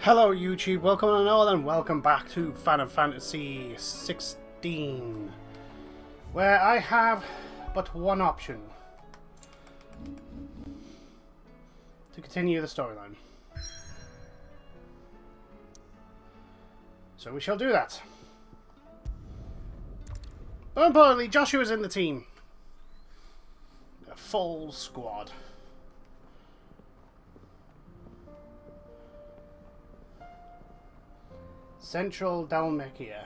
Hello YouTube, welcome on all and welcome back to Final Fantasy XVI, where I have but one option: to continue the storyline. So we shall do that. But importantly, Joshua's in the team. A full squad. Central Dalmatia.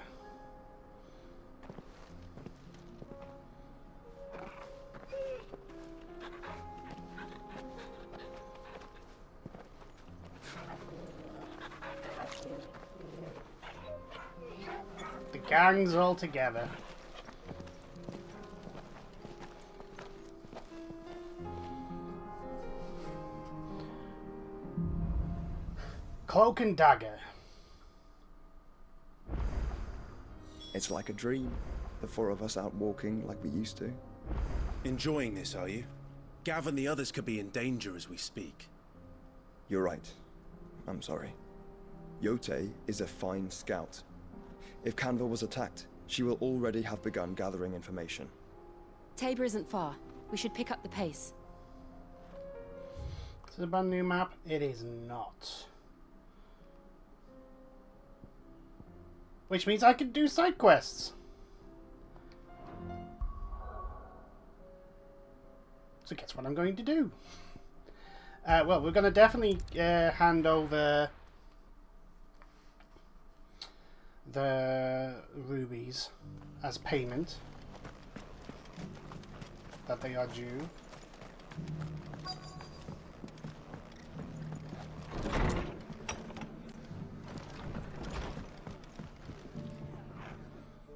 The gang's all together. Cloak and Dagger. It's like a dream. The four of us out walking like we used to. Enjoying this, are you? Gav and the others could be in danger as we speak. You're right. I'm sorry. Yote is a fine scout. If Canva was attacked, she will already have begun gathering information. Tabor isn't far. We should pick up the pace. Is it a brand new map? It is not. Which means I can do side quests. So guess what I'm going to do? Well, we're going to definitely hand over the rubies as payment that they are due.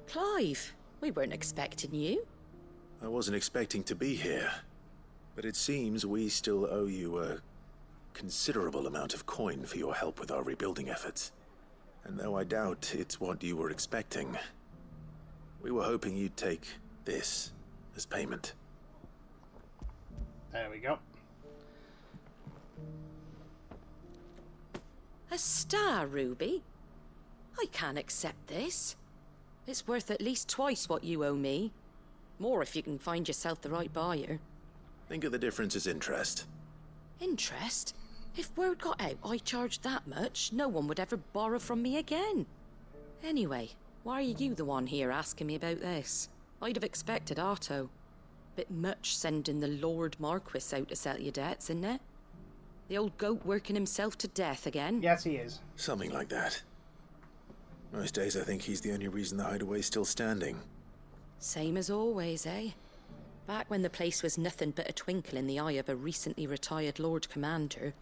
Clive, we weren't expecting you. I wasn't expecting to be here, but it seems we still owe you a considerable amount of coin for your help with our rebuilding efforts. And though I doubt it's what you were expecting, we were hoping you'd take this as payment. There we go. A star ruby? I can't accept this. It's worth at least twice what you owe me. More if you can find yourself the right buyer. Think of the difference as interest. Interest? If word got out I charged that much, no one would ever borrow from me again. Anyway, why are you the one here asking me about this? I'd have expected Otto. Bit much sending the Lord Marquis out to settle your debts, isn't it? The old goat working himself to death again? Yes, he is. Something like that. Most days I think he's the only reason the hideaway's still standing. Same as always, eh? Back when the place was nothing but a twinkle in the eye of a recently retired Lord Commander,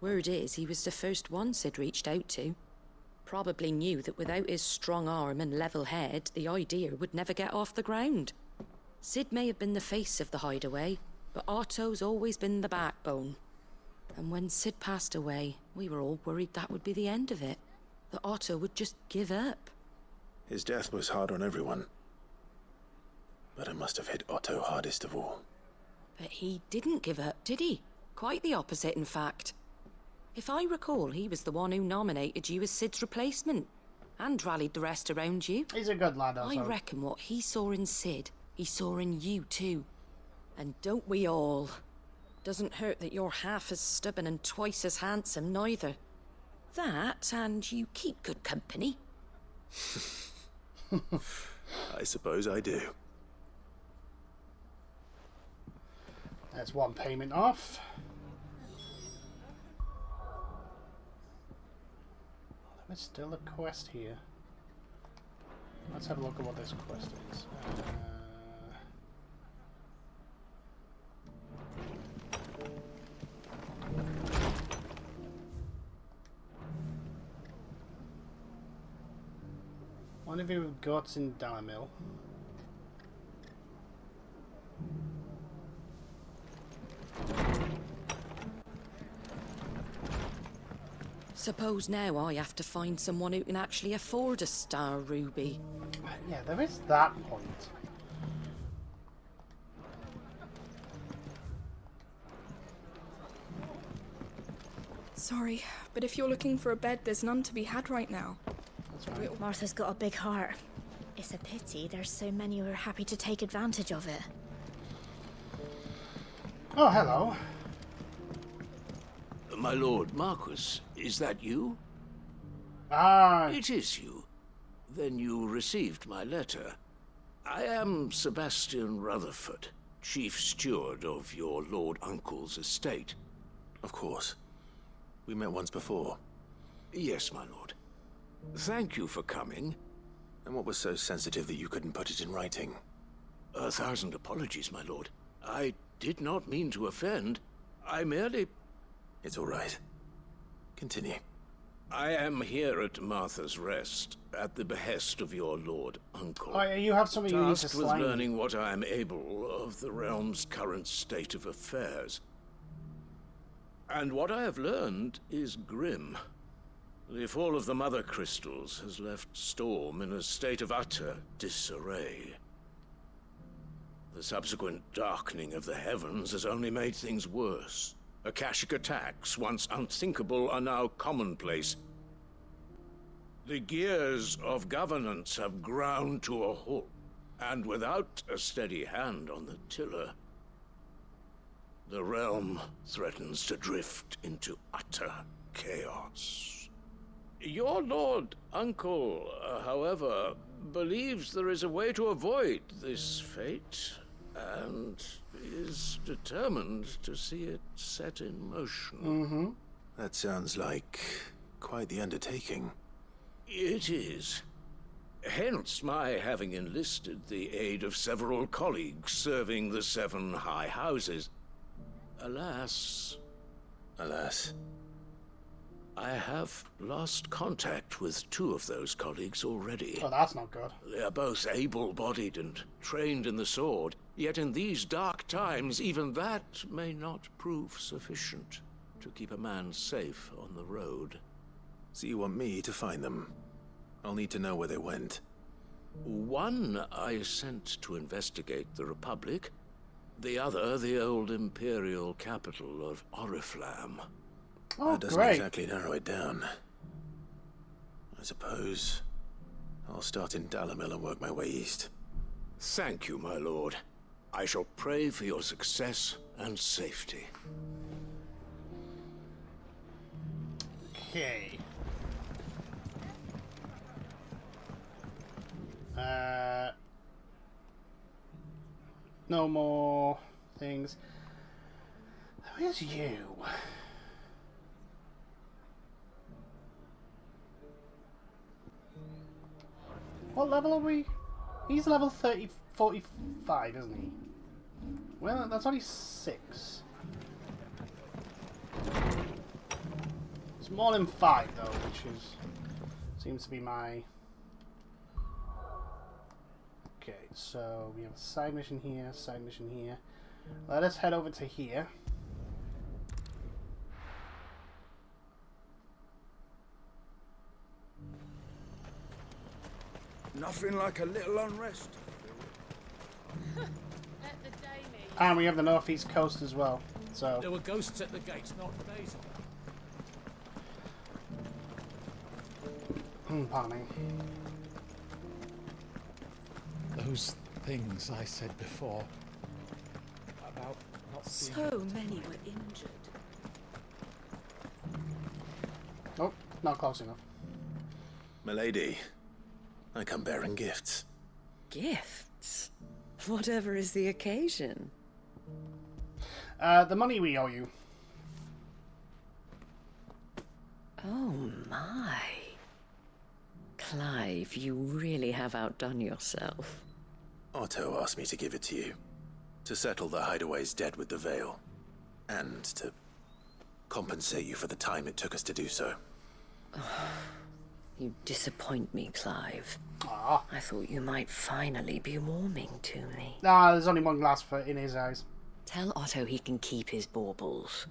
word is he was the first one Sid reached out to. Probably knew that without his strong arm and level head, the idea would never get off the ground. Sid may have been the face of the hideaway, but Otto's always been the backbone. And when Sid passed away, we were all worried that would be the end of it. That Otto would just give up. His death was hard on everyone. But it must have hit Otto hardest of all. But he didn't give up, did he? Quite the opposite, in fact. If I recall, he was the one who nominated you as Sid's replacement. And rallied the rest around you. He's a good lad also. I reckon what he saw in Sid, he saw in you too. And don't we all? Doesn't hurt that you're half as stubborn and twice as handsome, neither. That, and you keep good company. I suppose I do. There's one payment off. There's still a quest here. Let's have a look at what this quest is. One of you with guts in Dalamil. Suppose now I have to find someone who can actually afford a star ruby. Yeah, there is that point. Sorry, but if you're looking for a bed, there's none to be had right now. That's right. Martha's got a big heart. It's a pity there's so many who are happy to take advantage of it. Oh, hello. My lord Marquis, is that you? Ah, It is you. Then you received my letter. I am Sebastian Rutherford, chief steward of your lord uncle's estate. Of course. We met once before. Yes, my lord. Thank you for coming. And what was so sensitive that you couldn't put it in writing? 1,000 apologies, my lord. I did not mean to offend. I merely... It's all right. Continue. I am here at Martha's Rest, at the behest of your lord uncle. oh, you have something you need to Tasked with slay. learning what I am able of the realm's current state of affairs. And what I have learned is grim. The fall of the Mother Crystals has left Storm in a state of utter disarray. The subsequent darkening of the heavens has only made things worse. Akashic attacks, once unthinkable, are now commonplace. The gears of governance have ground to a halt, and without a steady hand on the tiller, the realm threatens to drift into utter chaos. Your lord uncle, however, believes there is a way to avoid this fate, and is determined to see it set in motion. That sounds like quite the undertaking. It is. Hence my having enlisted the aid of several colleagues serving the 7 high houses. Alas, I have lost contact with 2 of those colleagues already. Oh, that's not good. They are both able-bodied and trained in the sword, yet in these dark times, even that may not prove sufficient to keep a man safe on the road. So you want me to find them? I'll need to know where they went. One I sent to investigate the Republic, the other the old Imperial capital of Oriflamme. Oh, That doesn't great. exactly narrow it down. I suppose I'll start in Dalamil and work my way east. Thank you, my lord. I shall pray for your success and safety. Okay. No more things. Where's you? What level are we? He's level 45, isn't he? Well, that's only 6. It's more than 5 though, which seems to be my... Okay, so we have a side mission here, side mission here. Let us head over to here. Nothing like a little unrest. And we have the northeast coast as well. So There were ghosts at the gates not days ago. pardon me. Those things I said before about not being So many were injured. Oh, not close enough. Milady, I come bearing gifts. Gifts? Whatever is the occasion. The money we owe you. Oh my. Clive, you really have outdone yourself. Otto asked me to give it to you. To settle the Hideaway's debt with the Veil. And to compensate you for the time it took us to do so. You disappoint me, Clive. Ah, I thought you might finally be warming to me. nah, there's only one glass for in his eyes. Tell Otto he can keep his baubles.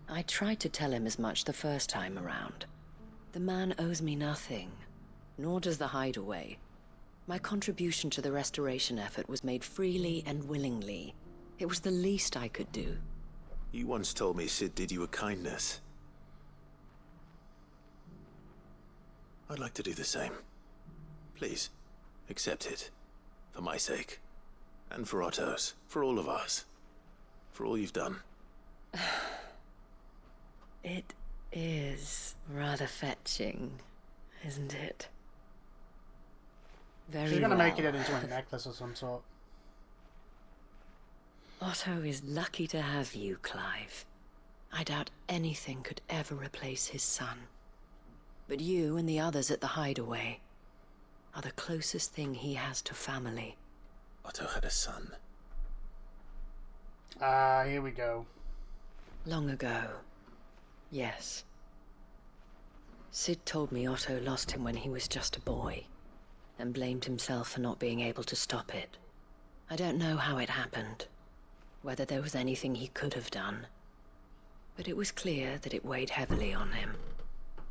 I tried to tell him as much the first time around. The man owes me nothing, nor does the Hideaway. My contribution to the restoration effort was made freely and willingly. It was the least I could do. You once told me Sid did you a kindness. I'd like to do the same. Please, accept it. For my sake. And for Otto's. For all of us. For all you've done. It is rather fetching, isn't it? Very She's gonna well. make it into a necklace of some sort. Otto is lucky to have you, Clive. I doubt anything could ever replace his son. But you and the others at the hideaway are the closest thing he has to family. Otto had a son. Ah, here we go. Long ago, yes. Sid told me Otto lost him when he was just a boy, and blamed himself for not being able to stop it. I don't know how it happened, whether there was anything he could have done, but it was clear that it weighed heavily on him.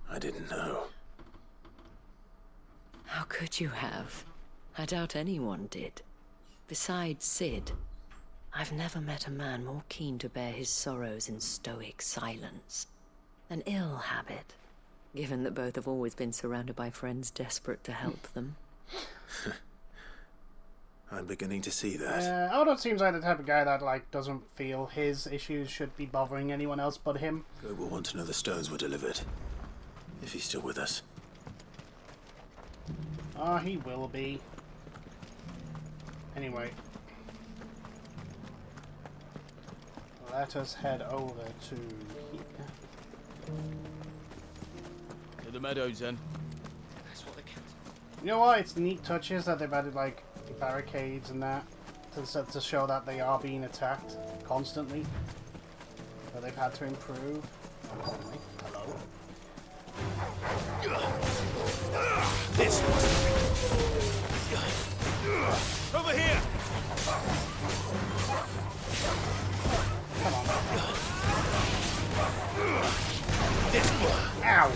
I didn't know. How could you have? I doubt anyone did. Besides Sid, I've never met a man more keen to bear his sorrows in stoic silence. An ill habit, given that both have always been surrounded by friends desperate to help them. I'm beginning to see that. Odo seems like the type of guy that doesn't feel his issues should be bothering anyone else but him. Go will want to know the stones were delivered. If he's still with us. Ah, he will be. Anyway. Let us head over to here. To the meadows, then. You know what? It's neat touches that they've added barricades and that to show that they are being attacked constantly. So they've had to improve. Apparently. Hello. This over here. Come on. This Ow!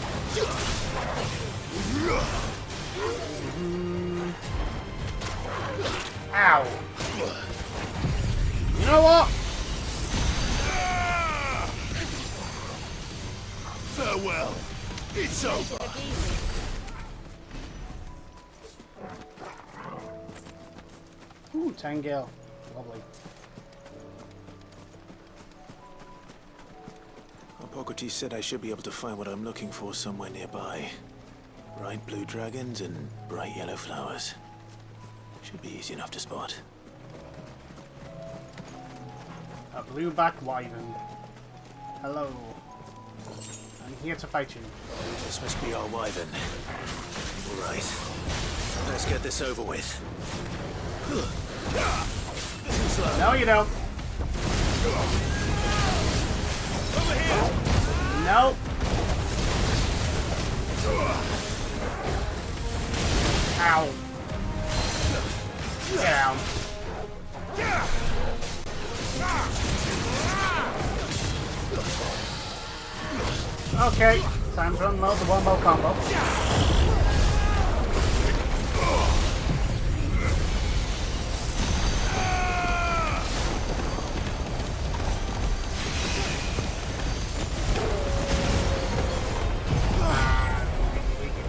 Ow! You know what? farewell. It's over. Ooh, Tangale. Lovely. Hippocrates said I should be able to find what I'm looking for somewhere nearby. Bright blue dragons and bright yellow flowers. Should be easy enough to spot. A blue-back wyvern. Hello. I'm here to fight you. This must be our wyvern. Alright. Let's get this over with. No, you don't. Over here. No. Ow. Get down. Okay, time to unload the wombo combo.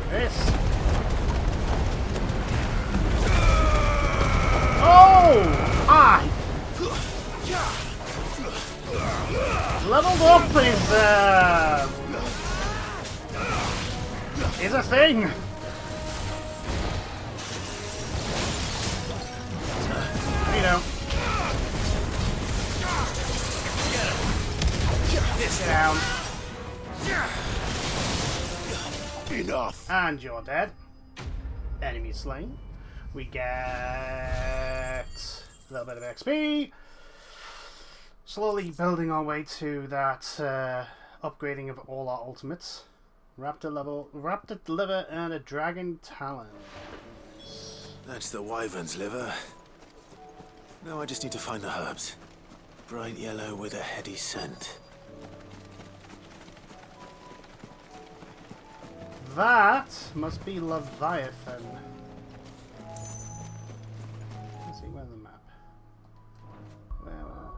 This. Oh! Hi! Leveled up is a thing. You know. Get down. Enough. And you're dead. Enemy slain. We get a little bit of XP. Slowly building our way to that upgrading of all our ultimates. Raptor liver, and a dragon talon. That's the wyvern's liver. Now I just need to find the herbs. Bright yellow with a heady scent. That must be Leviathan. Let's see, where's the map? Well,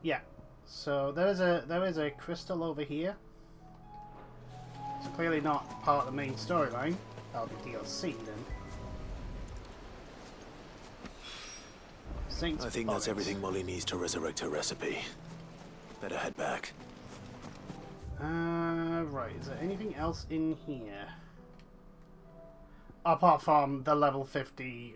yeah. So there is a crystal over here. It's clearly not part of the main storyline. That'll be DLC then. Saints I think that's everything Molly needs to resurrect her recipe. Better head back. Right, is there anything else in here? Apart from the level 50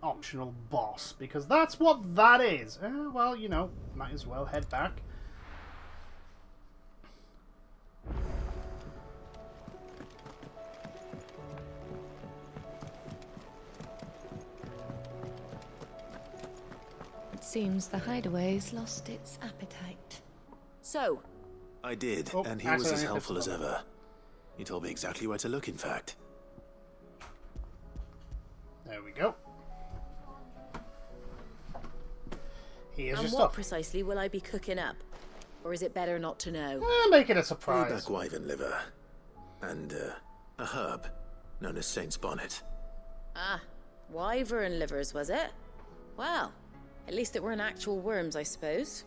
optional boss, because that's what that is. Well, you know, might as well head back. It seems the hideaway's lost its appetite. So, I did, Oh, and he was as accidentally helpful as hit the ever. He told me exactly where to look, in fact. There we go. Here's and your what stuff. precisely will I be cooking up? Or is it better not to know? Make it a Blueback surprise. wyvern liver. And, a herb known as Saint's Bonnet. Ah, wyvern livers, was it? Well, at least it weren't actual worms, I suppose.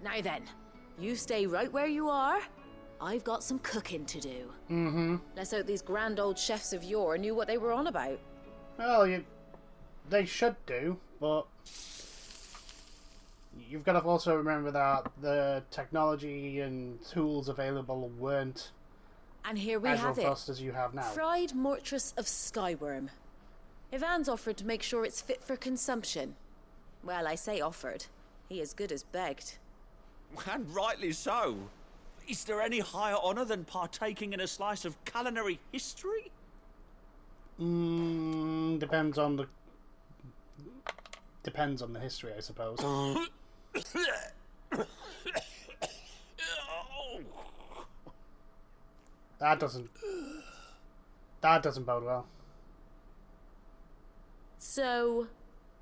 Now then, you stay right where you are. I've got some cooking to do. Mm-hmm. Let's hope these grand old chefs of yore knew what they were on about. Well, they should do, but you've got to also remember that the technology and tools available weren't And here we as have robust it. as you have now. Fried mortress of skyworm. Ivan's offered to make sure it's fit for consumption. Well, I say offered. He as good as begged. And rightly so. Is there any higher honor than partaking in a slice of culinary history? Depends on the history, I suppose. That doesn't bode well. So,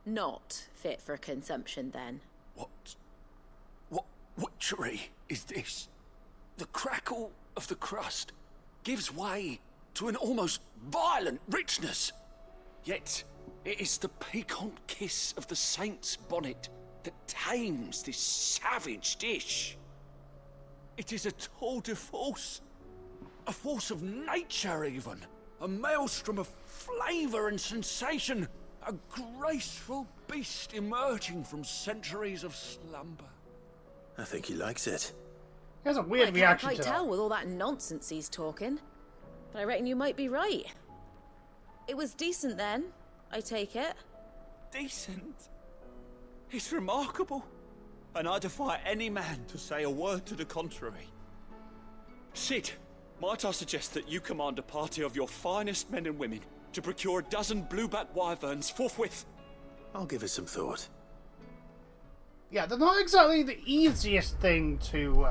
not fit for consumption then. What witchery is this? The crackle of the crust gives way to an almost violent richness. Yet, it is the piquant kiss of the saint's bonnet that tames this savage dish. It is a tour de force. A force of nature, even. A maelstrom of flavour and sensation. A graceful beast emerging from centuries of slumber. I think he likes it. He has a weird I reaction can't to quite tell that. with all that nonsense he's talking. But I reckon you might be right. It was decent then, I take it. Decent? It's remarkable. And I defy any man to say a word to the contrary. Sid, might I suggest that you command a party of your finest men and women to procure a dozen blueback wyverns forthwith? I'll give it some thought. Yeah, they're not exactly the easiest thing to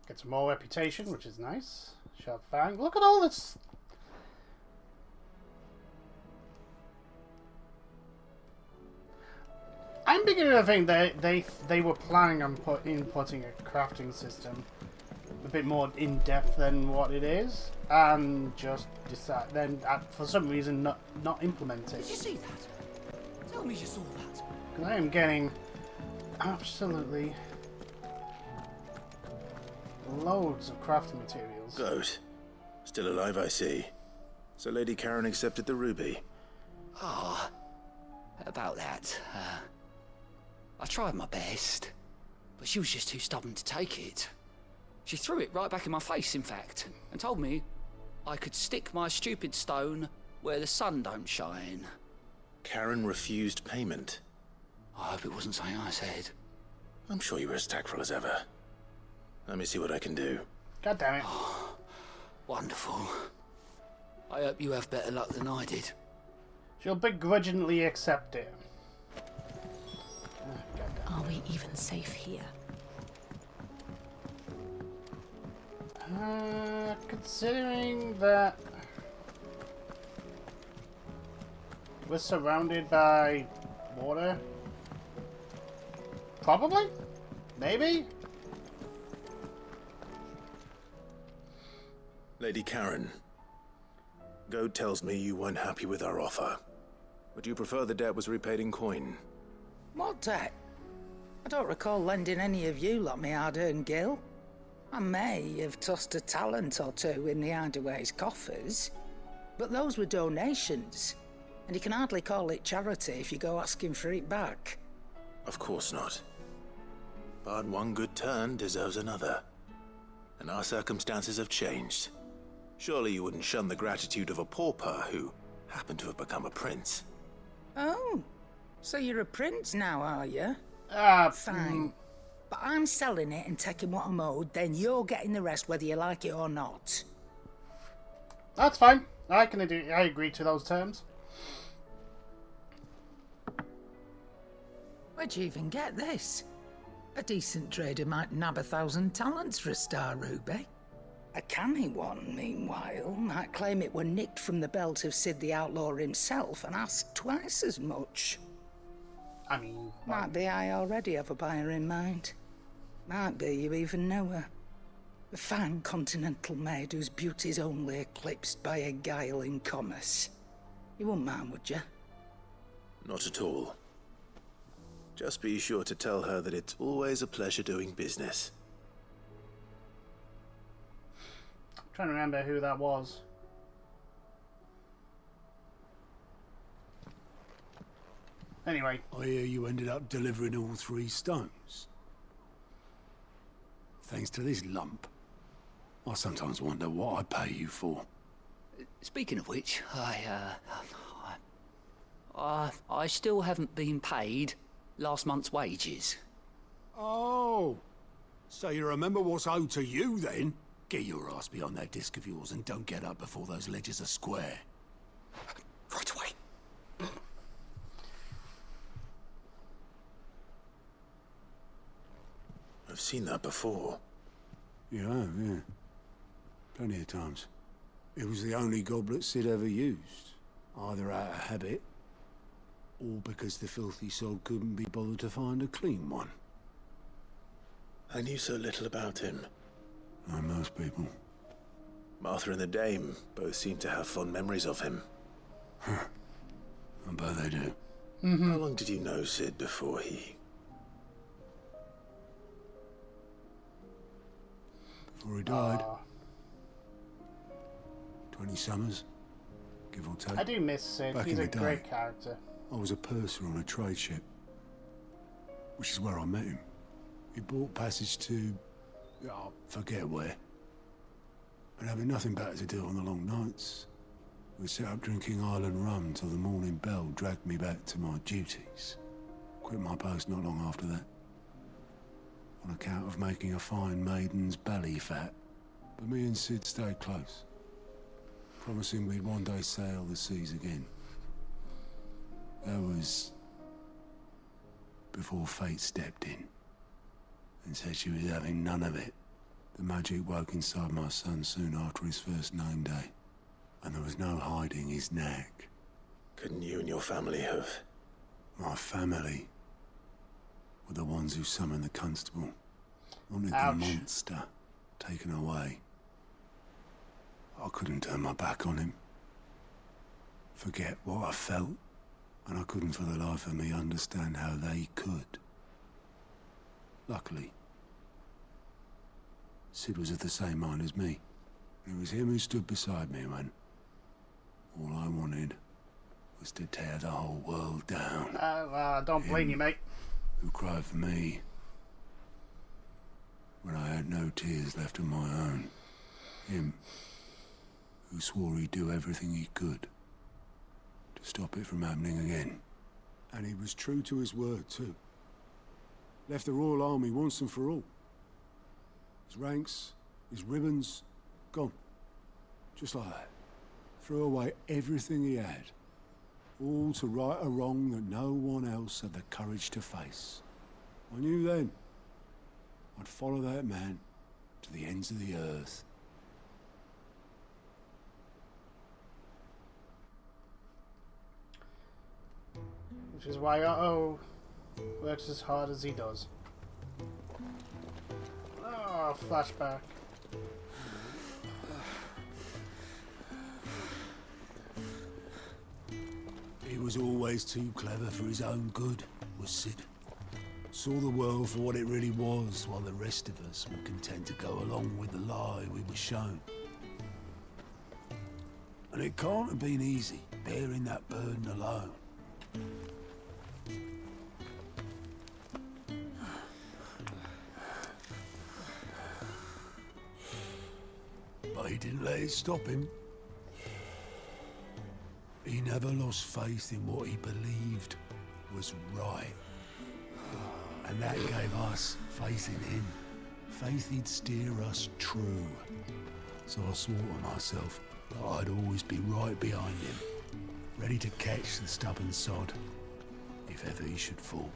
get some more reputation, which is nice. Sharp Fang. Look at all this. I'm beginning to think that they were planning on inputting a crafting system a bit more in depth than what it is, and just decide then for some reason not implement it. Did you see that? Tell me you saw that. Because I am getting absolutely loads of crafting materials. Good. Still alive, I see. So Lady Karen accepted the ruby. Ah, about that. I tried my best, but she was just too stubborn to take it. She threw it right back in my face, in fact, and told me I could stick my stupid stone where the sun don't shine. Karen refused payment. I hope it wasn't something I said. I'm sure you were as tactful as ever. Let me see what I can do. God damn it. Wonderful. I hope you have better luck than I did. She'll begrudgingly accept it. Are we even safe here? Considering that we're surrounded by water, probably, maybe. Lady Karen, Goad tells me you weren't happy with our offer. Would you prefer the debt was repaid in coin? My debt? I don't recall lending any of you lot me hard-earned gil. I may have tossed a talent or two in the Hideaway's coffers, but those were donations, and you can hardly call it charity if you go asking for it back. Of course not. But one good turn deserves another. And our circumstances have changed. Surely you wouldn't shun the gratitude of a pauper who happened to have become a prince. Oh, so you're a prince now, are you? Fine. But I'm selling it and taking what I'm owed, then you're getting the rest whether you like it or not. That's fine. I agree to those terms. Where'd you even get this? A decent trader might nab 1,000 talents for a star ruby. A canny one, meanwhile, might claim it were nicked from the belt of Sid the Outlaw himself and ask twice as much. I mean... Might be I already have a buyer in mind. Might be you even know her. A fine continental maid whose beauty's only eclipsed by a guile in commerce. You wouldn't mind, would you? Not at all. Just be sure to tell her that it's always a pleasure doing business. I'm trying to remember who that was. Anyway. I hear you ended up delivering all 3 stones. Thanks to this lump. I sometimes wonder what I pay you for. Speaking of which, I still haven't been paid last month's wages. Oh, so you remember what's owed to you then? Get your ass behind that disc of yours and don't get up before those ledgers are square. Right away. I've seen that before. You have, yeah. Plenty of times. It was the only goblet Sid ever used. Either out of habit, or because the filthy soul couldn't be bothered to find a clean one. I knew so little about him. Like most people. Martha and the Dame both seem to have fond memories of him. I bet they do. How long did you know Sid before he... Before he died. 20 summers, give or take. I do miss Sid. Back He's in a the day, great character. I was a purser on a trade ship, which is where I met him. He bought passage to... I forget where. But having nothing better to do on the long nights, we set up drinking island rum till the morning bell dragged me back to my duties. Quit my post not long after that. On account of making a fine maiden's belly fat. But me and Sid stayed close, promising we'd one day sail the seas again. That was before fate stepped in and said she was having none of it. The magic woke inside my son soon after his first name day, and there was no hiding his knack. Couldn't you and your family have... My family were the ones who summoned the constable. Wanted Ouch. the monster taken away. I couldn't turn my back on him. Forget what I felt, and I couldn't for the life of me understand how they could. Luckily, Sid was of the same mind as me. It was him who stood beside me when all I wanted was to tear the whole world down. Don't blame you, mate. Who cried for me when I had no tears left of my own. Him who swore he'd do everything he could to stop it from happening again. And he was true to his word, too. Left the Royal Army once and for all. His ranks, his ribbons, gone. Just like that. Threw away everything he had. All to right a wrong that no one else had the courage to face. I knew then I'd follow that man to the ends of the earth. Which is why Otto works as hard as he does. Oh, flashback. He was always too clever for his own good, was Sid. Saw the world for what it really was, while the rest of us were content to go along with the lie we were shown. And it can't have been easy, bearing that burden alone. But he didn't let it stop him. He never lost faith in what he believed was right. And that gave us faith in him. Faith he'd steer us true. So I swore to myself that I'd always be right behind him, ready to catch the stubborn sod, if ever he should fall.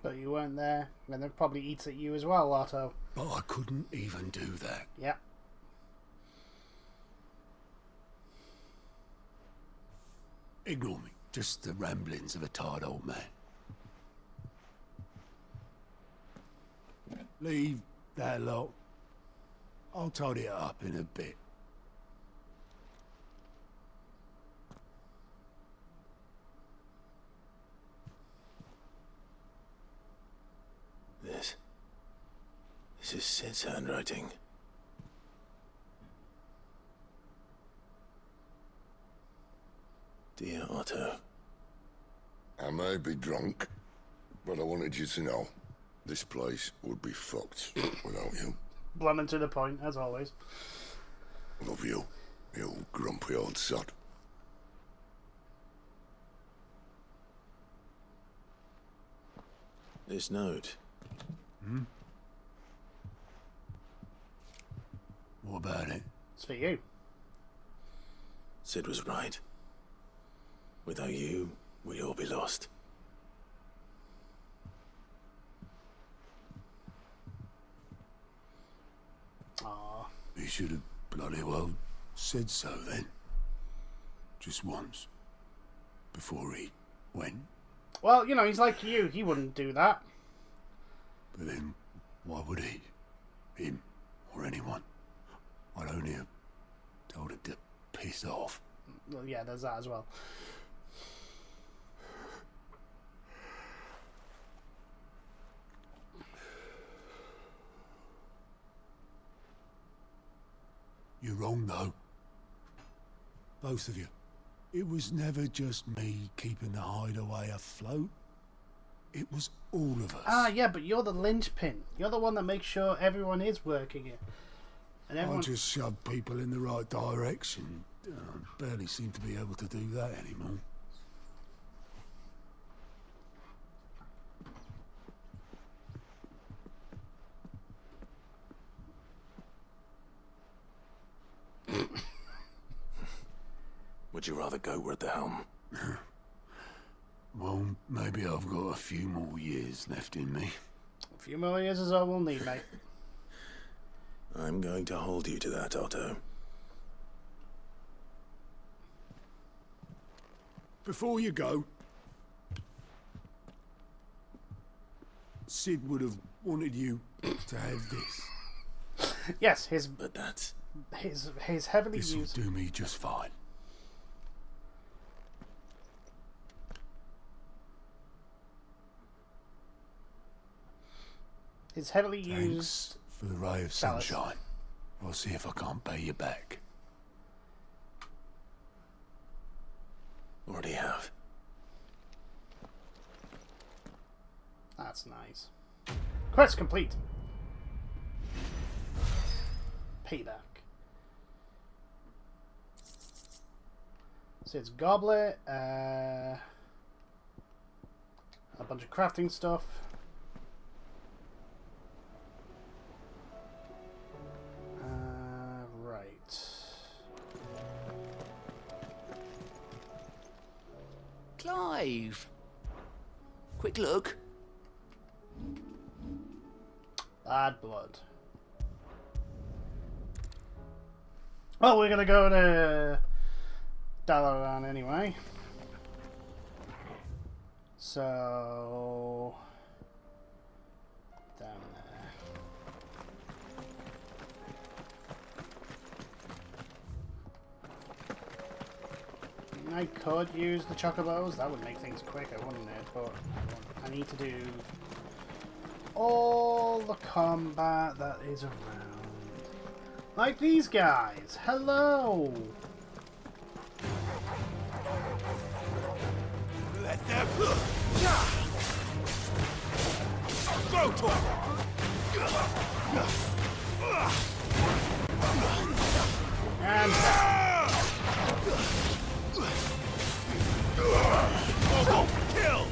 But you weren't there, and it probably eats at you as well, Otto. But I couldn't even do that. Yep. Ignore me. Just the ramblings of a tired old man. Leave that lot. I'll tidy it up in a bit. This is Sid's handwriting. Dear Otto. I may be drunk, but I wanted you to know this place would be fucked without you. Blunt and to the point, as always. Love you, you grumpy old sod. This note. What about it? It's for you. Sid was right. Without you, we'd all be lost. Aww. He should have bloody well said so then. Just once. Before he went. Well, you know, he's like you. He wouldn't do that. But then, why would he? Him, or anyone? I'd only have told him to piss off. Well, yeah, there's that as well. You're wrong, though. Both of you. It was never just me keeping the hideaway afloat. It was all of us. Ah, yeah, but you're the linchpin. You're the one that makes sure everyone is working it. And everyone... I just shove people in the right direction. I barely seem to be able to do that anymore. Would you rather go at the helm? Well, maybe I've got a few more years left in me. A few more years is all we'll need, mate. I'm going to hold you to that, Otto. Before you go, Sid would have wanted you to have this. Yes, But that's... his heavily This will used... do me just fine. His heavily Thanks used... for the ray of Chalice. sunshine. I'll see if I can't pay you back. Already have. That's nice. Quest complete. Payback. So it's goblet, a bunch of crafting stuff. Right. Clive! Quick look. Bad blood. Well, we're gonna go to Dalaran anyway. So down there. I could use the chocobos, that would make things quicker, wouldn't it? But I need to do all the combat that is around. Like these guys. Hello! Let them go to and kill.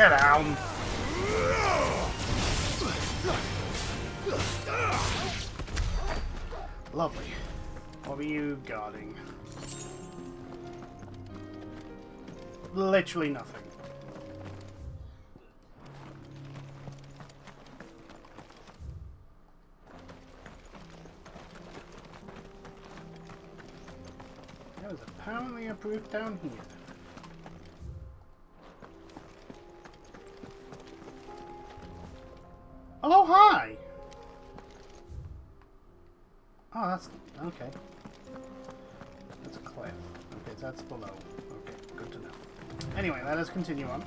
get down. Lovely. What were you guarding? Literally nothing. There was apparently a brute down here. Oh, hi! Oh, that's... okay. That's a cliff. Okay, that's below. Okay, good to know. Anyway, let us continue on.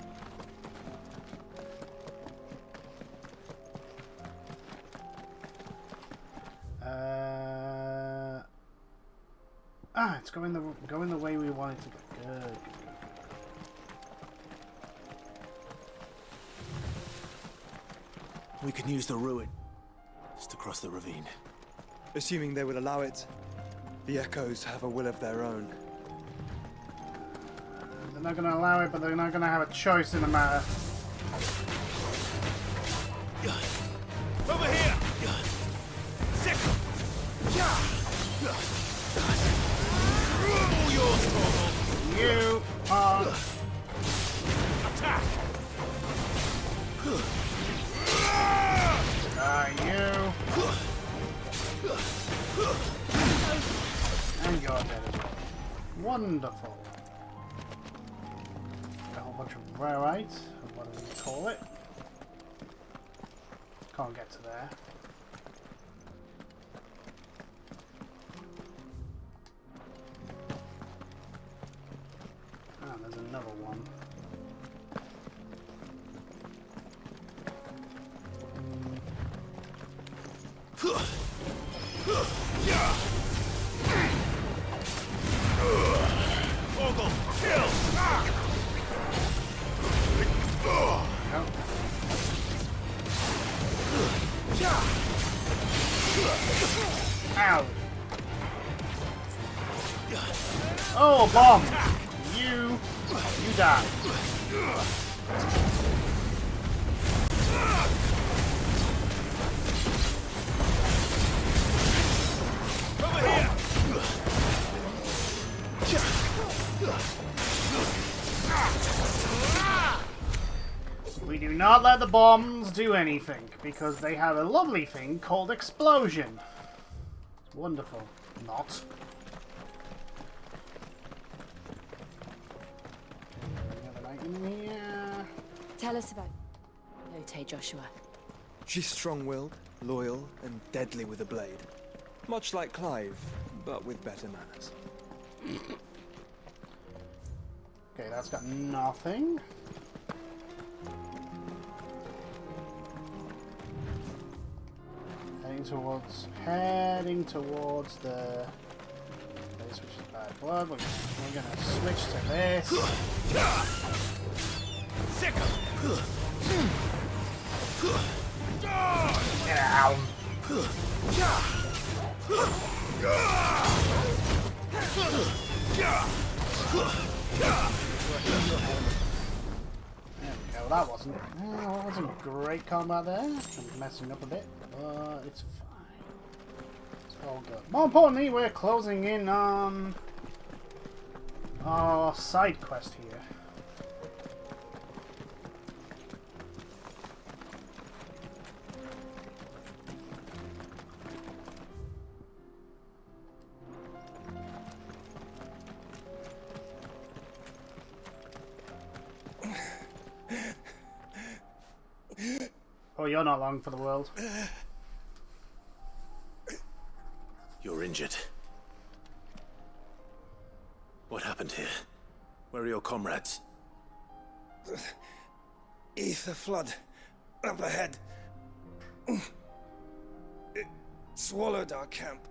It's going the way we want it to go. Good. We can use the ruin just to cross the ravine. Assuming they would allow it, the Echoes have a will of their own. They're not going to allow it, but they're not going to have a choice in the matter. Over here! Sick! All yours, Torvald! You are... Attack! You. And you're dead as well. Wonderful. Got a whole bunch of rarite. What do we call it? Can't get to there. Ah, there's another one. Ogle, kill! Ow! Oh, bomb! You die. Over here! We do not let the bombs do anything, because they have a lovely thing called explosion. It's wonderful. Not. Tell us about Yote, Joshua. She's strong-willed, loyal, and deadly with a blade. Much like Clive, but with better manners. Okay, that's got nothing. Heading towards the place which is bad blood. We're gonna switch to this. Get out. There we go, that wasn't great combat there. I'm messing up a bit, but it's fine. It's all good. More importantly, we're closing in on our side quest here. Oh, you're not long for the world. You're injured. your comrades? Ether flood up ahead. It swallowed our camp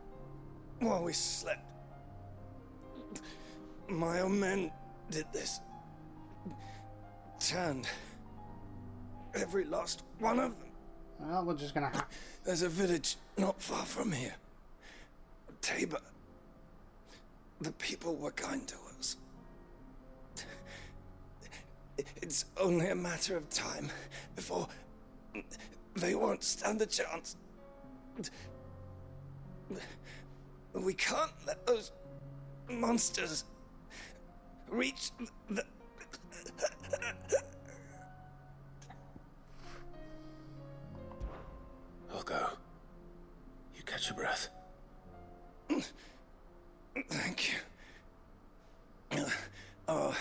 while we slept. My own men did this. Turned every last one of them. Well, we're just gonna There's a village not far from here. Tabor. The people were kind to us. It's only a matter of time before they won't stand a chance. We can't let those monsters reach the... I'll go. You catch your breath. Thank you. Our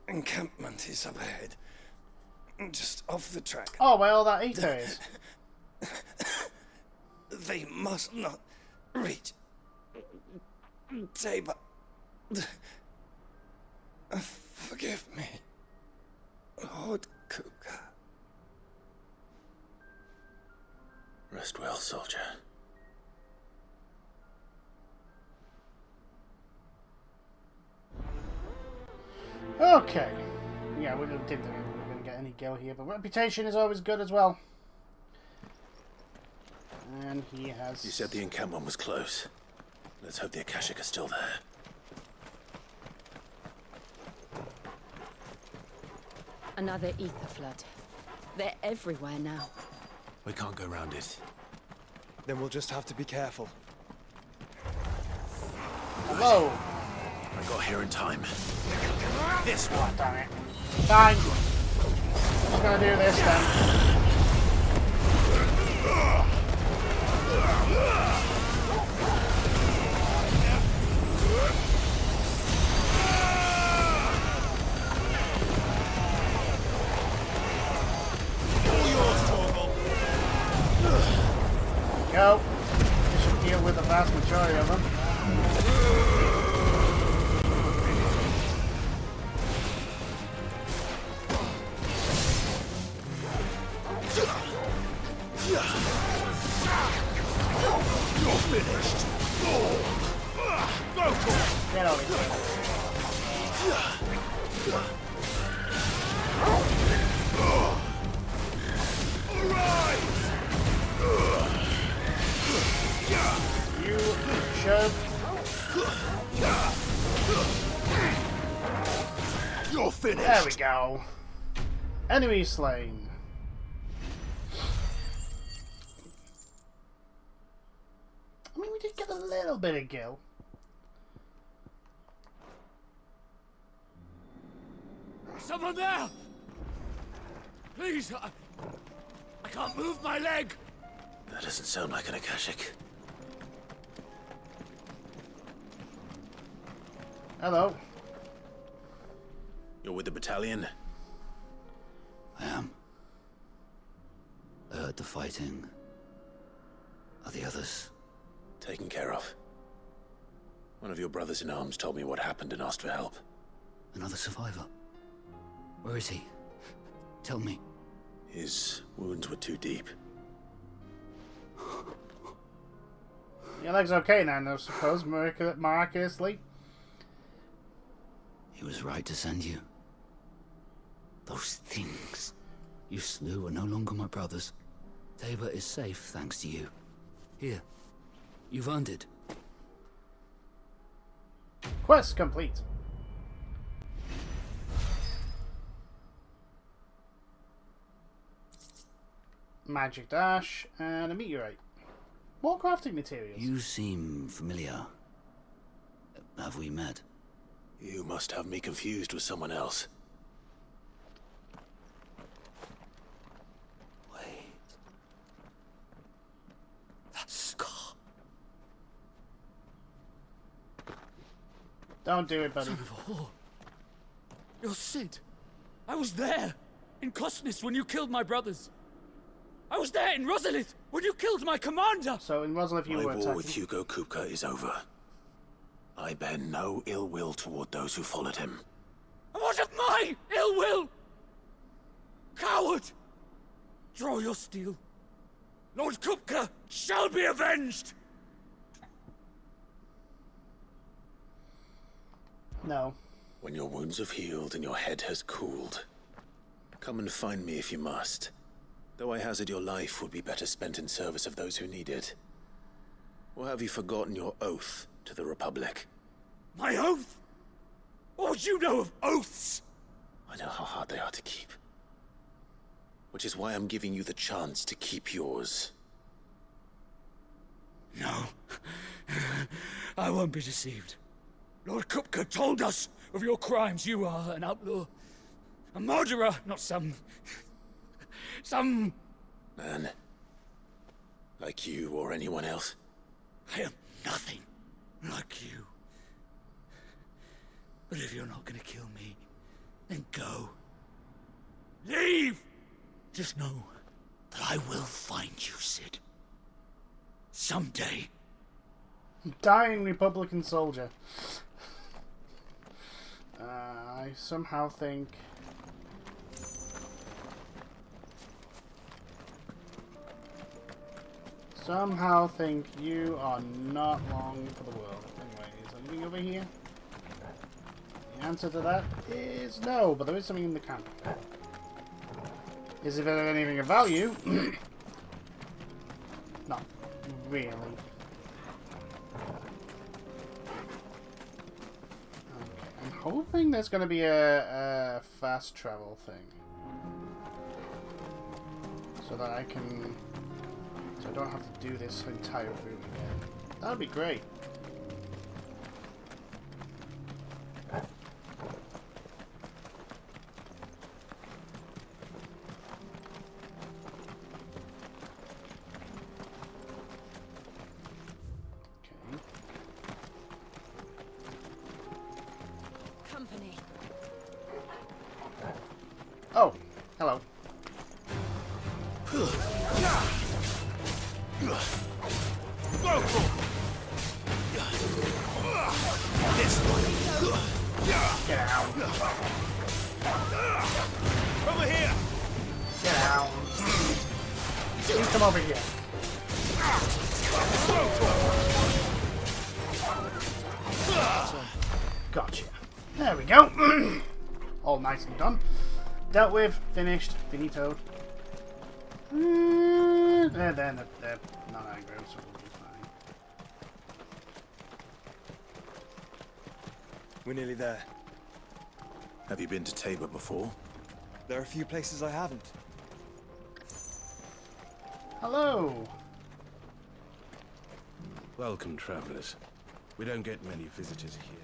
encampment is up ahead. Just off the track. Oh, where all that ether is. They must not reach Tabor. Forgive me, Lord Kuka. Rest well, soldier. Okay. Yeah, we didn't think we were going to get any gil here, but reputation is always good as well. And he has... You said the encampment was close. Let's hope the Akashic are still there. Another ether flood. They're everywhere now. We can't go round it. Then we'll just have to be careful. Hello. I got here in time. This one. Damn it. Fine. Just gonna do this then. Go. This should deal with the vast majority of them. You're finished. Go for it. Get over here. You should. You're finished. There we go. Enemy slain. I mean, we did get a little bit of gil. Someone there! Please, I can't move my leg! That doesn't sound like an Akashic. Hello. You're with the battalion? I am. I heard the fighting. Are the others? Taken care of. One of your brothers in arms told me what happened and asked for help. Another survivor? Where is he? Tell me. His wounds were too deep. Your leg's okay now, I suppose, miraculously. He was right to send you. Those things you slew are no longer my brothers. Tabor is safe thanks to you. Here, you've earned it. Quest complete. Magic dash and a meteorite. More crafting materials. You seem familiar. Have we met? You must have me confused with someone else. Wait. That scar. Don't do it, buddy. Son of a whore. You're Sid. I was there, in Cosnis, when you killed my brothers. I was there in Rosalith when you killed my commander! So in Rosalith you were My war attacking. with Hugo Kupka is over. I bear no ill will toward those who followed him. And what of my ill will? Coward! Draw your steel. Lord Kupka shall be avenged! No. When your wounds have healed and your head has cooled, come and find me if you must. Though I hazard your life would be better spent in service of those who need it. Or have you forgotten your oath to the Republic? My oath? What would you know of oaths? I know how hard they are to keep. Which is why I'm giving you the chance to keep yours. No. I won't be deceived. Lord Kupka told us of your crimes. You are an outlaw. A murderer, not some man. Like you or anyone else. I am nothing like you. But if you're not gonna kill me, then go. Leave! Just know that I will find you, Sid. Someday. Dying Republican soldier. I somehow think... you are not long for the world. Anyway, is there anything over here? The answer to that is no, but there is something in the camp. Is it anything of value? Not really. Okay, I'm hoping there's going to be a fast travel thing. So that I can... So I don't have to do this entire route again. That would be great. Oh, hello. Get out. Over here. Get out. Please come over here. Gotcha. There we go. All nice and done. Dealt with, finished, finito. They're not aggro, so we'll be fine. We're nearly there. Have you been to Tabor before? There are a few places I haven't. Hello. Welcome, travelers. We don't get many visitors here.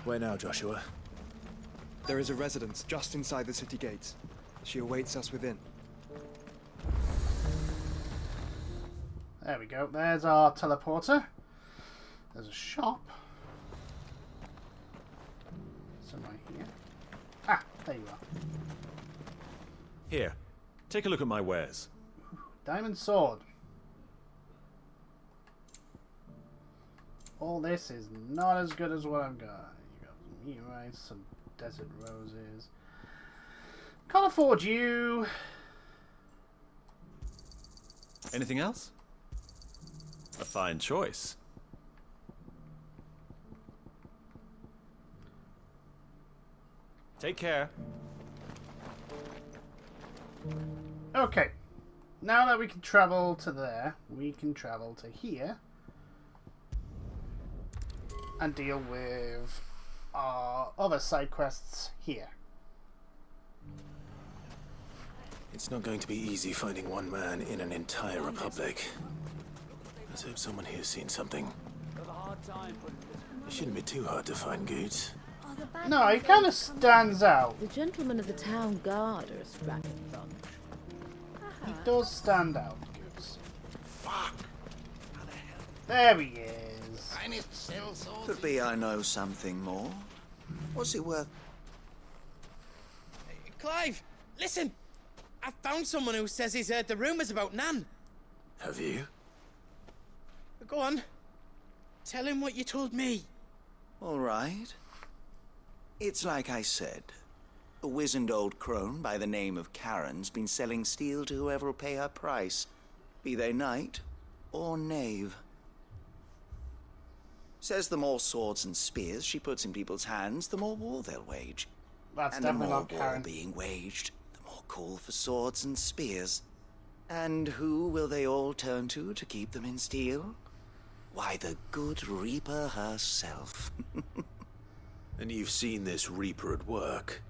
Where now, Joshua? There is a residence just inside the city gates. She awaits us within. There we go. There's our teleporter. There's a shop. Somewhere here. Ah, there you are. Here, take a look at my wares. Diamond sword. All this is not as good as what I've got. You got some meteorites, some desert roses. Can't afford you. Anything else? A fine choice. Take care. Okay. Now that we can travel to there, we can travel to here and deal with our other side quests here. It's not going to be easy finding one man in an entire republic. Let's hope someone here's seen something. It shouldn't be too hard to find Goots. No, he kind of stands out. The gentlemen of the town guard are a strapping bunch. He does stand out, Goots. Fuck! There he is. Could be I know something more. What's it worth? Clive, listen! I found someone who says he's heard the rumours about Nan. Have you? Go on. Tell him what you told me. All right. It's like I said. A wizened old crone by the name of Karen's been selling steel to whoever'll pay her price, be they knight or knave. Says the more swords and spears she puts in people's hands, the more war they'll wage. That's and the definitely more not war Karen. being waged, the more call for swords and spears. And who will they all turn to keep them in steel? Why, the good Reaper herself. And you've seen this Reaper at work?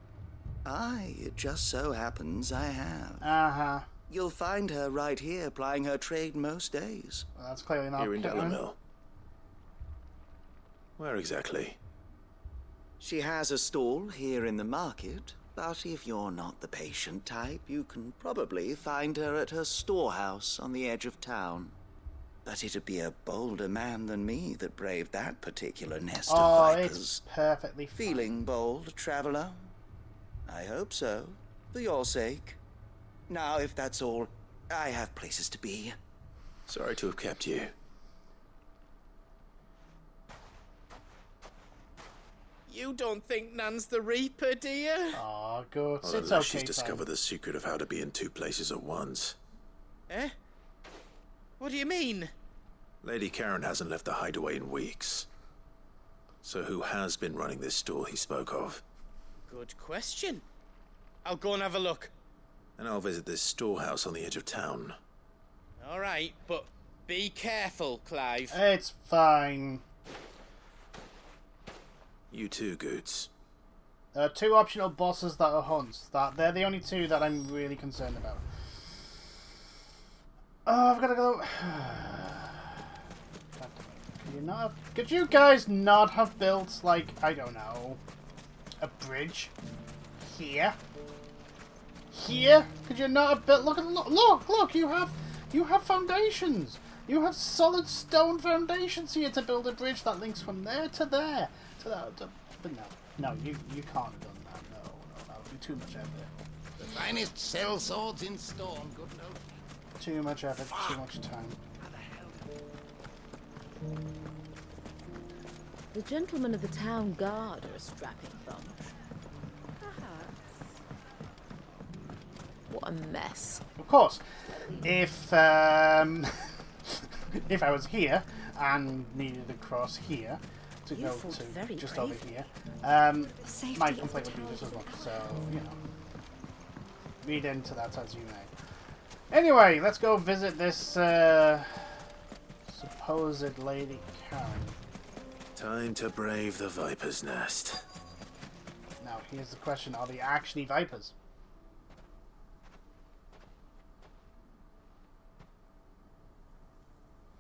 Aye, it just so happens I have. Uh-huh. You'll find her right here plying her trade most days. Well, that's clearly not Here in Karen. Delamil. Where exactly? She has a stall here in the market, but if you're not the patient type, you can probably find her at her storehouse on the edge of town. But it'd be a bolder man than me that braved that particular nest of vipers. It's perfectly fine. Feeling bold, traveler? I hope so, for your sake. Now, if that's all, I have places to be. Sorry to have kept you. You don't think Nan's the Reaper, do you? Aw, good. Well, It's unless okay, she's Tom. discovered the secret of how to be in two places at once. Eh? What do you mean? Lady Karen hasn't left the hideaway in weeks. So who has been running this stall he spoke of? Good question. I'll go and have a look. And I'll visit this storehouse on the edge of town. All right, but be careful, Clive. It's fine. You too, Goots. There are two optional bosses that are hunts. They're the only two that I'm really concerned about. Oh, I've got to go. Could you guys not have built, like, I don't know, a bridge here? Here? Could you not have built? Look! You have foundations. You have solid stone foundations here to build a bridge that links from there to there. But no, you can't have done that. No, that would be too much effort. The finest cell swords in Storm, good note. Too much effort, too much time. The gentlemen of the town guard are a strapping bunch. What a mess. Of course, if if I was here and needed to cross here to go to just over here, my complaint would be just as much. So read into that as you may. Anyway, let's go visit this supposed Lady Karen. Time to brave the Viper's Nest. Now, here's the question: are they actually vipers?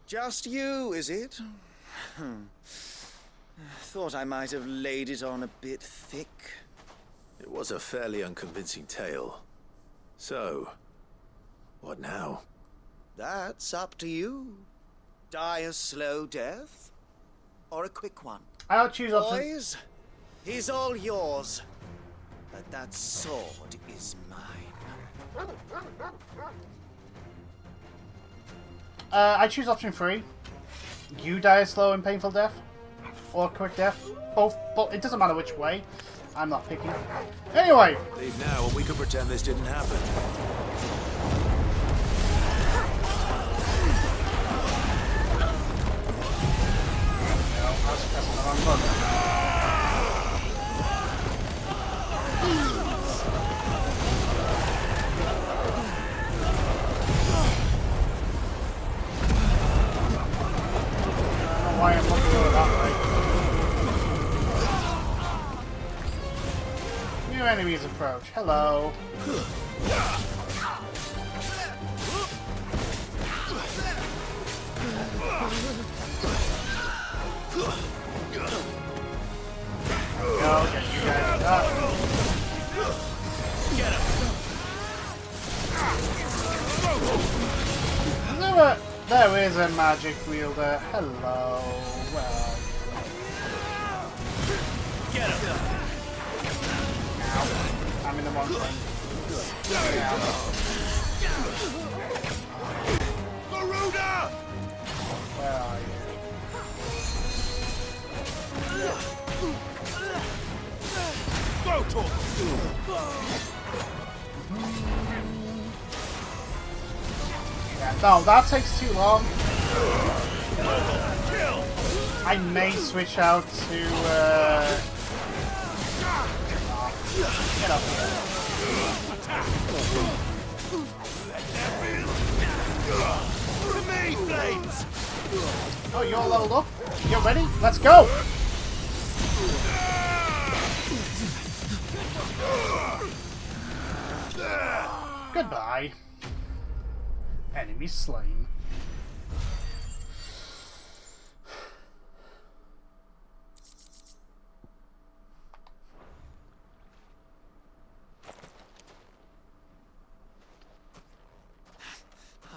Just you, is it? Thought I might have laid it on a bit thick. It was a fairly unconvincing tale. So, what now? That's up to you. Die a slow death, or a quick one. I'll choose option. Boys, he's all yours. But that sword is mine. I choose option 3. You die a slow and painful death, or quick death. Both, but it doesn't matter which way. I'm not picking. Anyway. Leave now, and we could pretend this didn't happen. I was pressing the wrong button. Why I'm looking at it that way. New enemies approach. Hello. Go, get you guys up. Get him. There is a magic wielder. Hello. Where are you? Get him. Ow. I'm in the wrong thing. Garuda! Where are you? Go to Yeah, no, that takes too long. I may switch out to, get up here. To me, Flames! Oh, you're leveled up? You ready? Let's go! Goodbye. Enemy slain.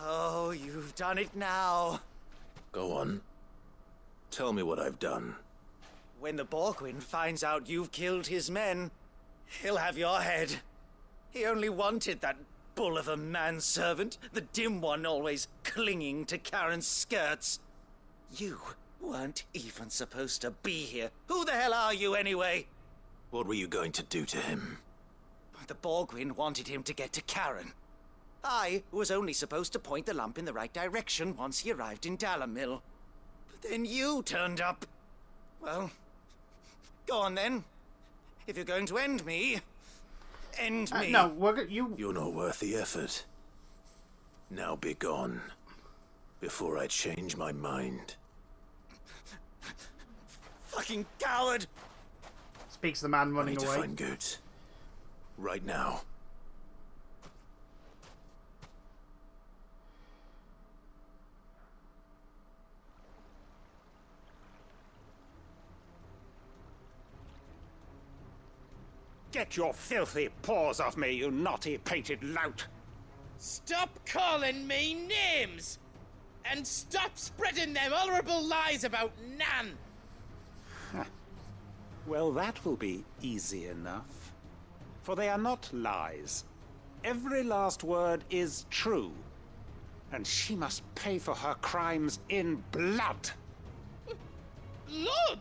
Oh, you've done it now. Go on. Tell me what I've done. When the Borgwyn finds out you've killed his men, he'll have your head. He only wanted that bull of a manservant, the dim one always clinging to Karen's skirts. You weren't even supposed to be here. Who the hell are you anyway? What were you going to do to him? The Borgwyn wanted him to get to Karen. I was only supposed to point the lamp in the right direction once he arrived in Dalamil. But then you turned up. Well, go on then. If you're going to end me, end me. No, You're not worth the effort. Now be gone, before I change my mind. Fucking coward! Speaks the man running I need away. to find Goots. Right now. Get your filthy paws off me, you naughty painted lout! Stop calling me names! And stop spreading them horrible lies about Nan! Well, that will be easy enough. For they are not lies. Every last word is true. And she must pay for her crimes in blood. Lord!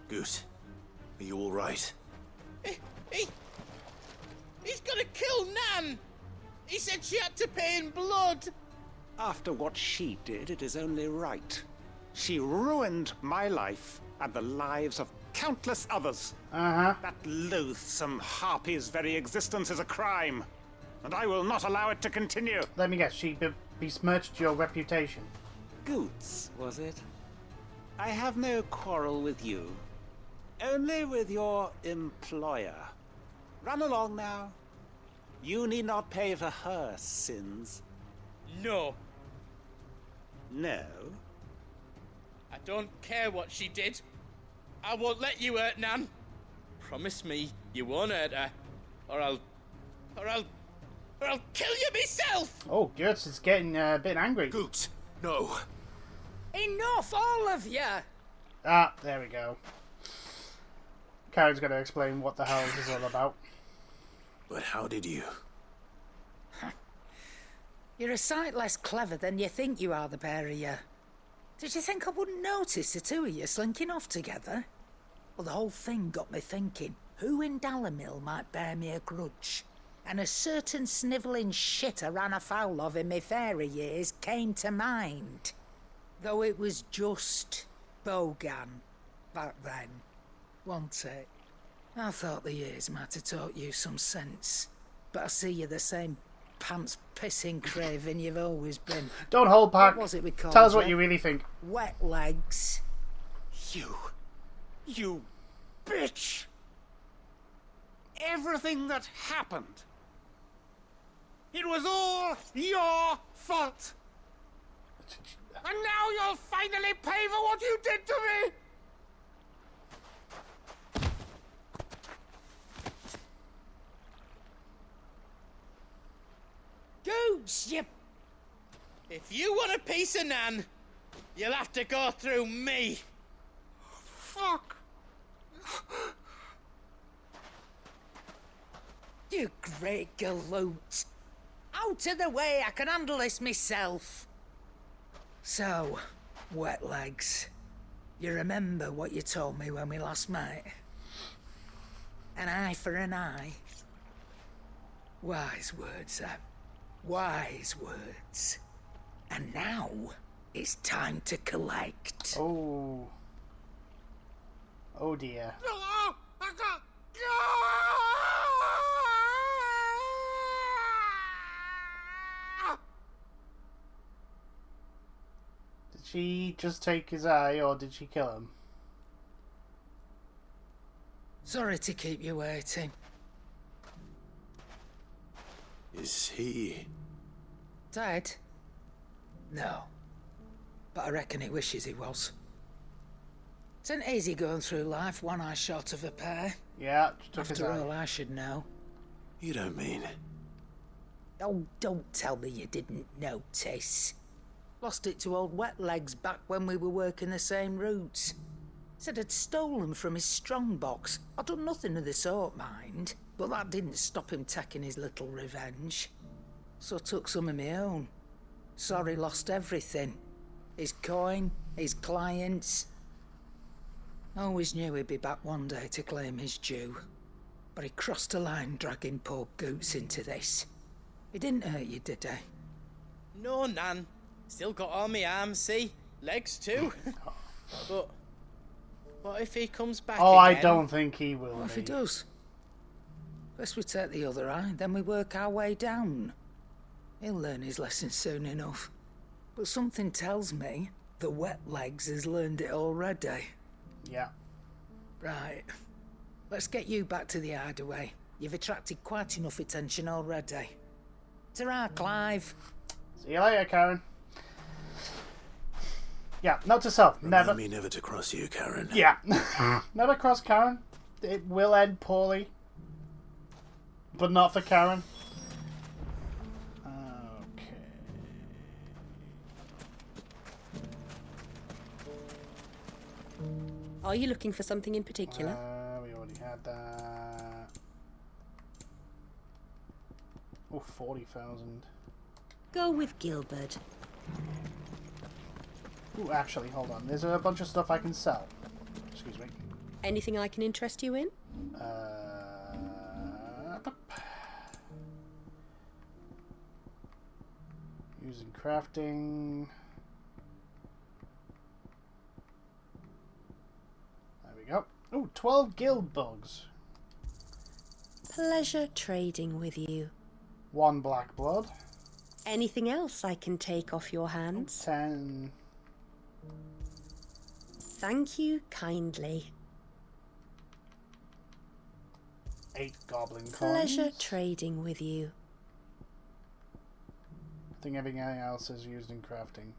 Goot, are you all right? He's gonna kill Nan! He said she had to pay in blood! After what she did, it is only right. She ruined my life and the lives of countless others. That loathsome harpy's very existence is a crime. And I will not allow it to continue. Let me guess, she besmirched your reputation. Goots, was it? I have no quarrel with you. Only with your employer. Run along now. You need not pay for her sins. No. No? I don't care what she did. I won't let you hurt Nan. Promise me you won't hurt her, or I'll kill you myself! Oh, Gertz is getting a bit angry. Goots, no. Enough, all of you! Ah, there we go. Karen's going to explain what the hell this is all about. But how did you? You're a sight less clever than you think you are, the pair of you. Did you think I wouldn't notice the two of you slinking off together? Well, the whole thing got me thinking, who in Dalamil might bear me a grudge? And a certain snivelling shit I ran afoul of in my fairy years came to mind. Though it was just Bogan back then, wasn't it? I thought the years might have taught you some sense, but I see you're the same pants-pissing craven you've always been. Don't hold back. What was it we called Tell us what you really think. Wet legs. You bitch! Everything that happened, it was all your fault! And now you'll finally pay for what you did to me! Goots, you... If you want a piece of Nan, you'll have to go through me. Fuck! You great galoot. Out of the way, I can handle this myself. So, wet legs, you remember what you told me when we last met? An eye for an eye. Wise words, Sam. Wise words. And now it's time to collect. Oh. Oh dear. Did she just take his eye, or did she kill him? Sorry to keep you waiting. Is he... Dead? No. But I reckon he wishes he was. It isn't easy going through life one eye short of a pair. Yeah, took his After eye. all, I should know. You don't mean... Oh, don't tell me you didn't notice. Lost it to old Wet Legs back when we were working the same routes. Said I'd stolen from his strongbox. I'd done nothing of the sort, mind. But that didn't stop him taking his little revenge. So I took some of my own. Sorry, lost everything. His coin, his clients. Always knew he'd be back one day to claim his due. But he crossed a line dragging poor Goots into this. He didn't hurt you, did he? No, Nan. Still got all my arms, see? Legs too. But what if he comes back Oh, again? I don't think he will. What if he does? First we take the other eye, then we work our way down. He'll learn his lesson soon enough. But something tells me the Wet Legs has learned it already. Yeah. Right. Let's get you back to the hideaway. You've attracted quite enough attention already. Ta-ra, Clive. See you later, Karen. Yeah, note to self. Never. Remind me never to cross you, Karen. Yeah. Never cross Karen. It will end poorly. But not for Karen. Okay. Are you looking for something in particular? We already had that. Oh, 40,000. Go with Gilbert. Ooh, actually, hold on. There's a bunch of stuff I can sell. Excuse me. Anything I can interest you in? Using crafting. There we go. Ooh, 12 guild bugs. Pleasure trading with you. 1 black blood. Anything else I can take off your hands? 10. Thank you kindly. 8 goblin coins. Pleasure trading with you. I think everything else is used in crafting.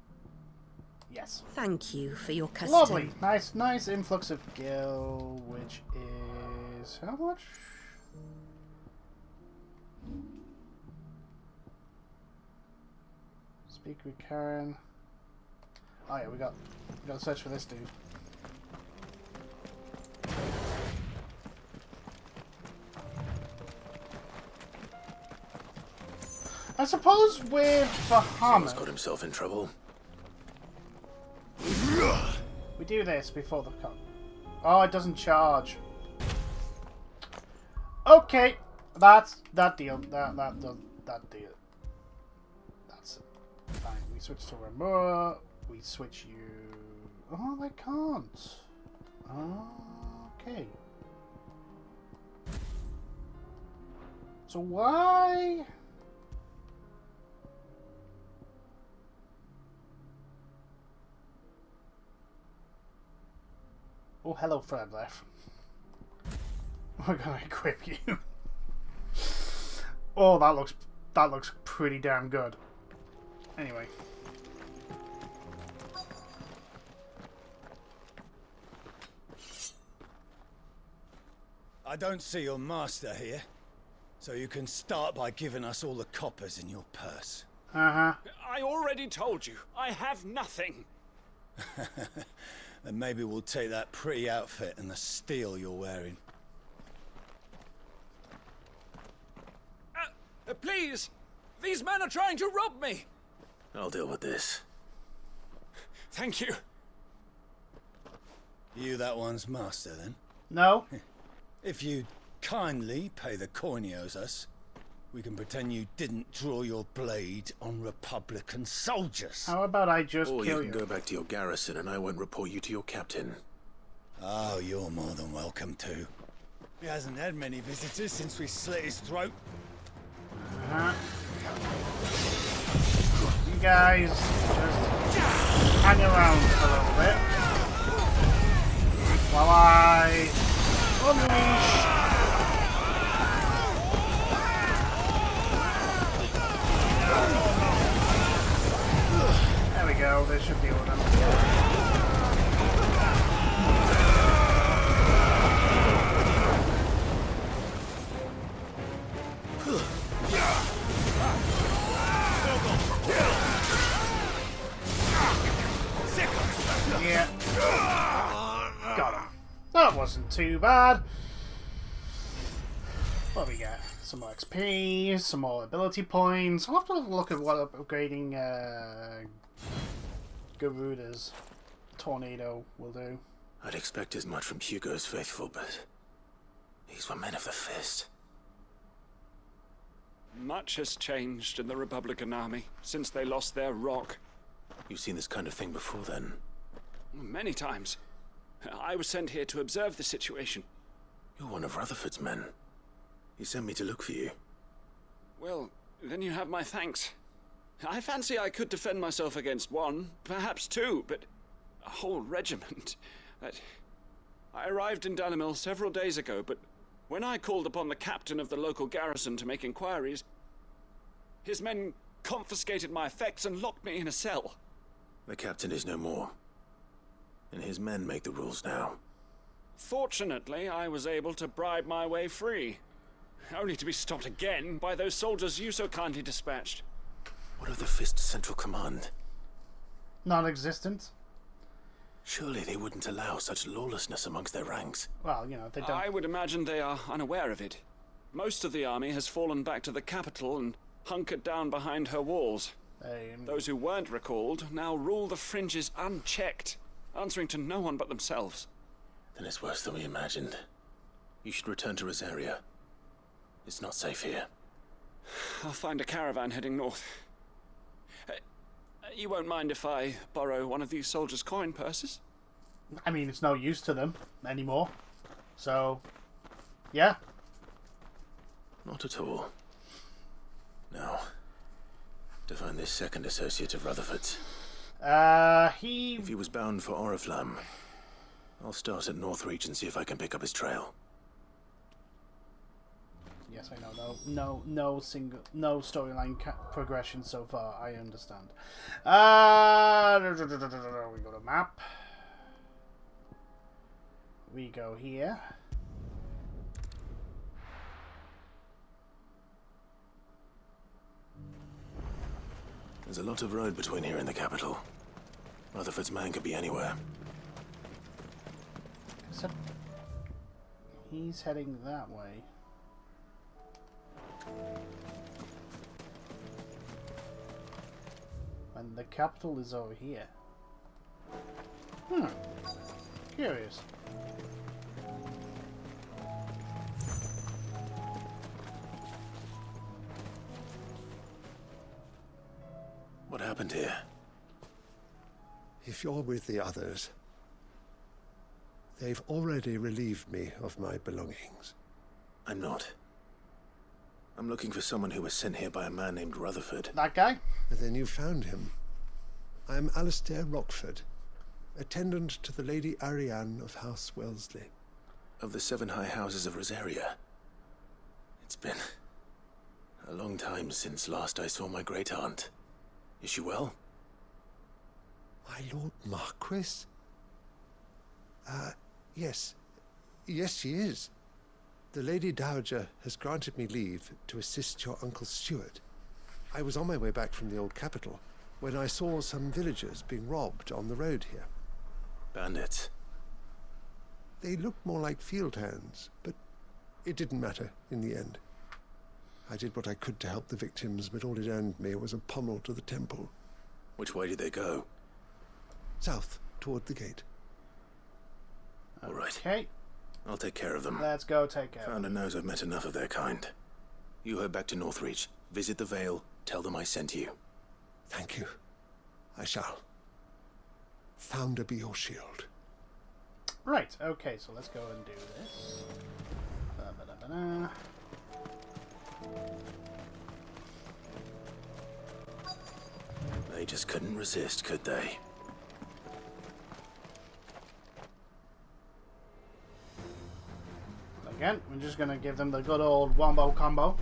Yes. Thank you for your custom. Lovely. Nice influx of gil, which is how much? Speak with Karen. Oh yeah, we got to search for this dude. I suppose with Bahamut, He's got himself in trouble. we do this before the cut. Oh, it doesn't charge. Okay, that's that deal. That deal. That's fine. We switch to Ramura. We switch you. Oh, I can't. Okay. So why? Oh, hello, Fred left. We're gonna equip you. Oh, that looks pretty damn good. Anyway. I don't see your master here, so you can start by giving us all the coppers in your purse. Uh-huh. I already told you, I have nothing. Then maybe we'll take that pretty outfit and the steel you're wearing. Please! These men are trying to rob me! I'll deal with this. Thank you. You that one's master, then? No. If you kindly pay the coin he owes us, we can pretend you didn't draw your blade on Republican soldiers. How about I just or kill you can go back to your garrison and I won't report you to your captain. Oh, you're more than welcome to. He hasn't had many visitors since we slit his throat. You guys just hang around a little bit while I unleash. There we go, this should deal with them. Yeah. Got him. That wasn't too bad. What do we get? Some more XP, some more ability points. I'll have to look at what upgrading Garuda's tornado will do. I'd expect as much from Hugo's faithful, but these were men of the fist. Much has changed in the Republican army since they lost their rock. You've seen this kind of thing before, then? Many times. I was sent here to observe the situation. You're one of Rutherford's men. He sent me to look for you. Well, then you have my thanks. I fancy I could defend myself against one, perhaps two, but a whole regiment. I arrived in Dalimil several days ago, but when I called upon the captain of the local garrison to make inquiries, his men confiscated my effects and locked me in a cell. The captain is no more, and his men make the rules now. Fortunately, I was able to bribe my way free, only to be stopped again by those soldiers you so kindly dispatched. What of the Fist's central command? Non-existent. Surely they wouldn't allow such lawlessness amongst their ranks. Well, you know, they don't... I would imagine they are unaware of it. Most of the army has fallen back to the capital and hunkered down behind her walls. Those who weren't recalled now rule the fringes unchecked, answering to no one but themselves. Then it's worse than we imagined. You should return to Rosaria. It's not safe here. I'll find a caravan heading north. You won't mind if I borrow one of these soldiers' coin purses? I mean, it's no use to them anymore. So, yeah. Not at all. Now, to find this second associate of Rutherford's. If he was bound for Oriflamme, I'll start at Northreach and see if I can pick up his trail. Yes, I know. No storyline progression so far. I understand. We go to map. We go here. There's a lot of road between here and the capital. Rutherford's man could be anywhere. Except he's heading that way. And the capital is over here. Curious. What happened here? If you're with the others, they've already relieved me of my belongings. I'm not. I'm looking for someone who was sent here by a man named Rutherford. That guy? Then you found him. I'm Alistair Rockford, attendant to the Lady Ariane of House Wellesley. Of the 7 high houses of Rosaria. It's been a long time since last I saw my great-aunt. Is she well? My Lord Marquis? Yes. Yes, she is. The Lady Dowager has granted me leave to assist your Uncle Stuart. I was on my way back from the old capital when I saw some villagers being robbed on the road here. Bandits? They looked more like field hands, but it didn't matter in the end. I did what I could to help the victims, but all it earned me was a pommel to the temple. Which way did they go? South, toward the gate. All right. Okay. I'll take care of them. Let's go take care. Founder knows I've met enough of their kind. You head back to Northreach, visit the Vale, tell them I sent you. Thank you. I shall. Founder be your shield. Right, okay, so let's go and do this. Ba-ba-da-ba-da. They just couldn't resist, could they? Again, we're just gonna give them the good old wombo combo.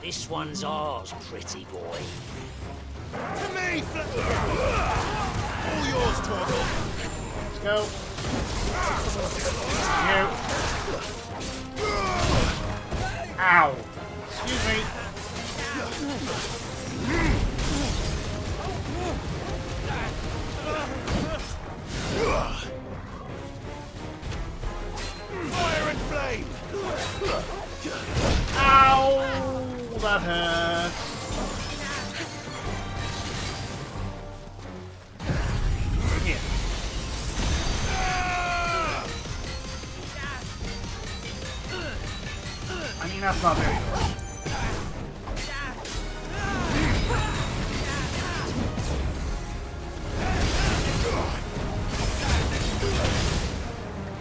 This one's ours, pretty boy. To me, all yours, Torgal. Let's go. You. Ow. Excuse me. Fire and flame. Ow. That hurts. Here. I mean, that's not very good.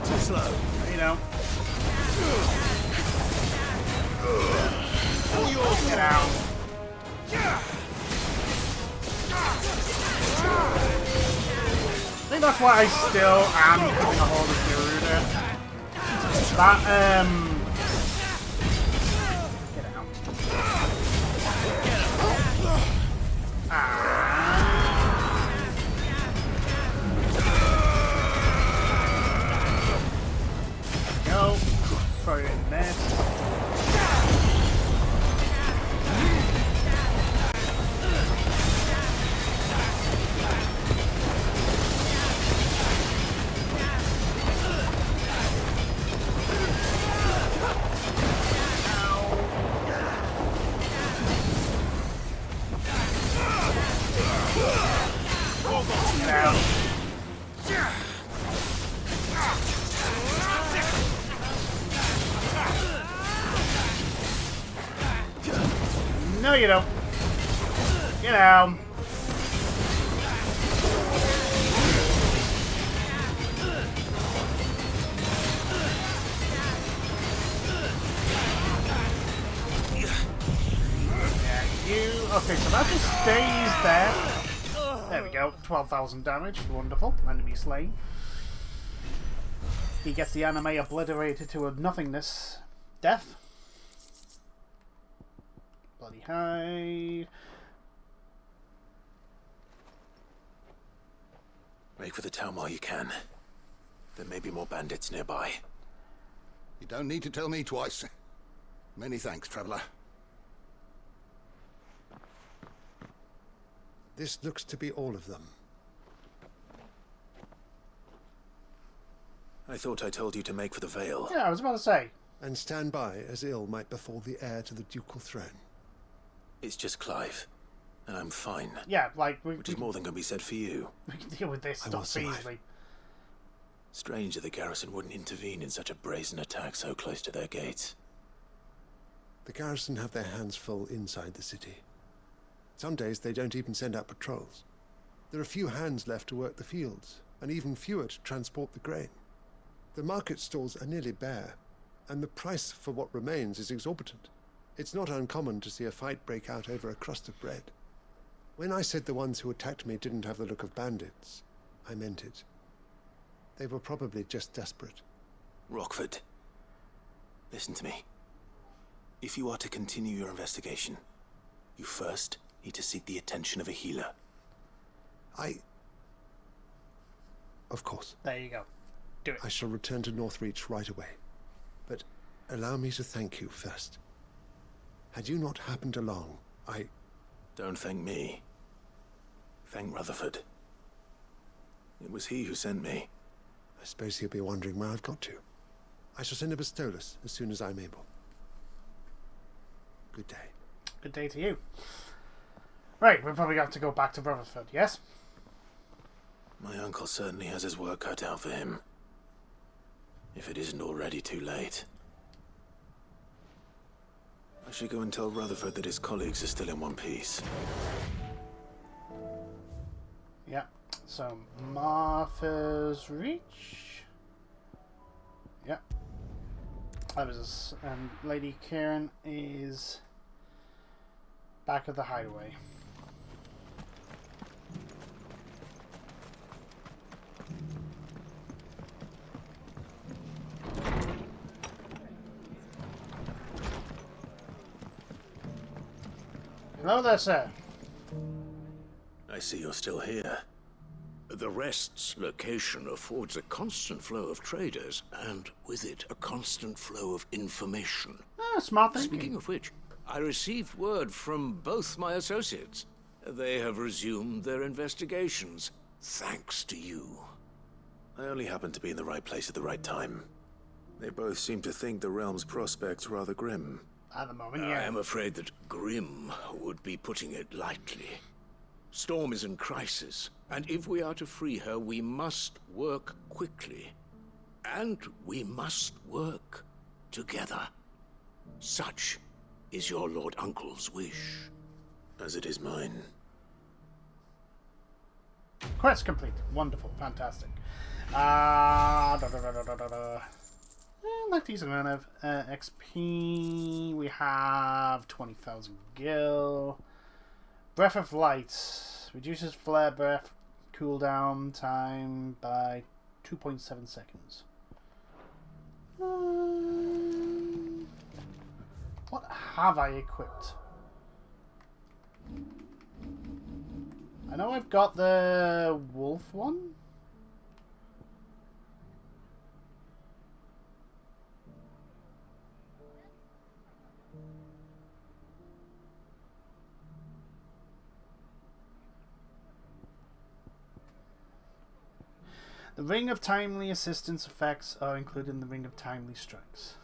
Too slow. You know. All yours. Get out. I think that's why I still am having a hold of Garuda. That, get out. Go. Throw it in there. No, you don't. Get out. Okay, so that just stays there. There we go. 12,000 damage. Wonderful. Enemy slain. He gets the anime obliterated to a nothingness. Death. Bloody high. Break for the town while you can. There may be more bandits nearby. You don't need to tell me twice. Many thanks, traveler. This looks to be all of them. I thought I told you to make for the Vale. Yeah, I was about to say. And stand by as ill might befall the heir to the ducal throne. It's just Clive, and I'm fine. Yeah, like... Which is more than can be said for you. We can deal with this stuff easily. Strange that the garrison wouldn't intervene in such a brazen attack so close to their gates. The garrison have their hands full inside the city. Some days they don't even send out patrols. There are few hands left to work the fields, and even fewer to transport the grain. The market stalls are nearly bare, and the price for what remains is exorbitant. It's not uncommon to see a fight break out over a crust of bread. When I said the ones who attacked me didn't have the look of bandits, I meant it. They were probably just desperate. Rockford, listen to me. If you are to continue your investigation, you first need to seek the attention of a healer. Of course. There you go. Do it. I shall return to Northreach right away. But allow me to thank you first. Had you not happened along, Don't thank me. Thank Rutherford. It was he who sent me. I suppose he'll be wondering where I've got to. I shall send a Bastolus as soon as I'm able. Good day. Good day to you. Right, we'll probably have to go back to Rutherford, yes? My uncle certainly has his work cut out for him. If it isn't already too late. I should go and tell Rutherford that his colleagues are still in one piece. Yeah, so Martha's Reach. Yeah. And Lady Karen is back at the hideaway. Hello there, sir. I see you're still here. The Rest's location affords a constant flow of traders, and with it, a constant flow of information. Ah, smart thinking. Speaking of which, I received word from both my associates. They have resumed their investigations, thanks to you. I only happened to be in the right place at the right time. They both seem to think the realm's prospects rather grim. At the moment, yeah. I am afraid that grim would be putting it lightly. Storm is in crisis, and if we are to free her, we must work quickly. And we must work together. Such is your Lord Uncle's wish. As it is mine. Quest complete. Wonderful. Fantastic. Like decent amount of XP. We have 20,000 gil. Breath of Light reduces flare breath cooldown time by 2.7 seconds. What have I equipped? I know I've got the wolf one. The Ring of Timely Assistance effects are included in the Ring of Timely Strikes.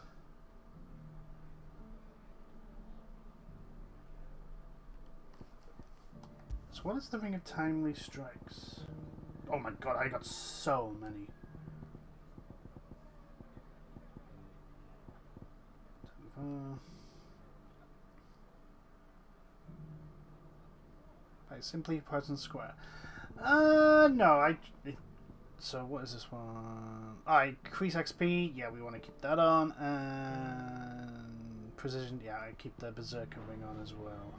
So what is the Ring of Timely Strikes? Oh my god, I got so many. By simply pressing square. No, so what is this one? Increase XP. Yeah, we want to keep that on. And precision. Yeah, I keep the Berserker ring on as well.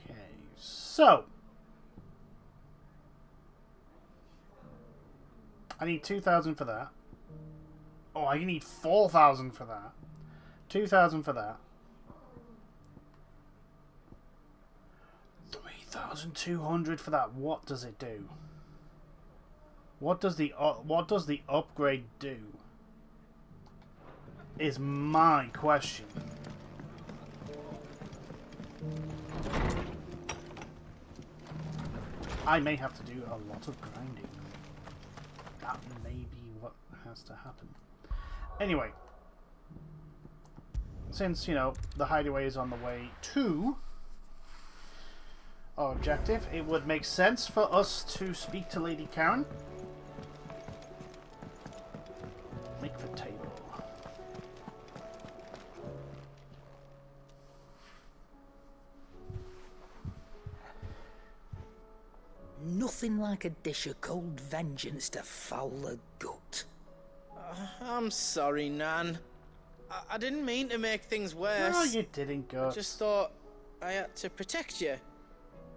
Okay, so I need 2,000 for that. Oh, I need 4,000 for that. 2,000 for that. 3,200 for that. What does it do? What does the upgrade do? Is my question. I may have to do a lot of grinding. That may be what has to happen. Anyway. Since, you know, the hideaway is on the way to our objective, it would make sense for us to speak to Lady Karen. Make the table. Nothing like a dish of cold vengeance to foul the gut. I'm sorry, Nan. I didn't mean to make things worse. No, you didn't, Guts. I just thought I had to protect you.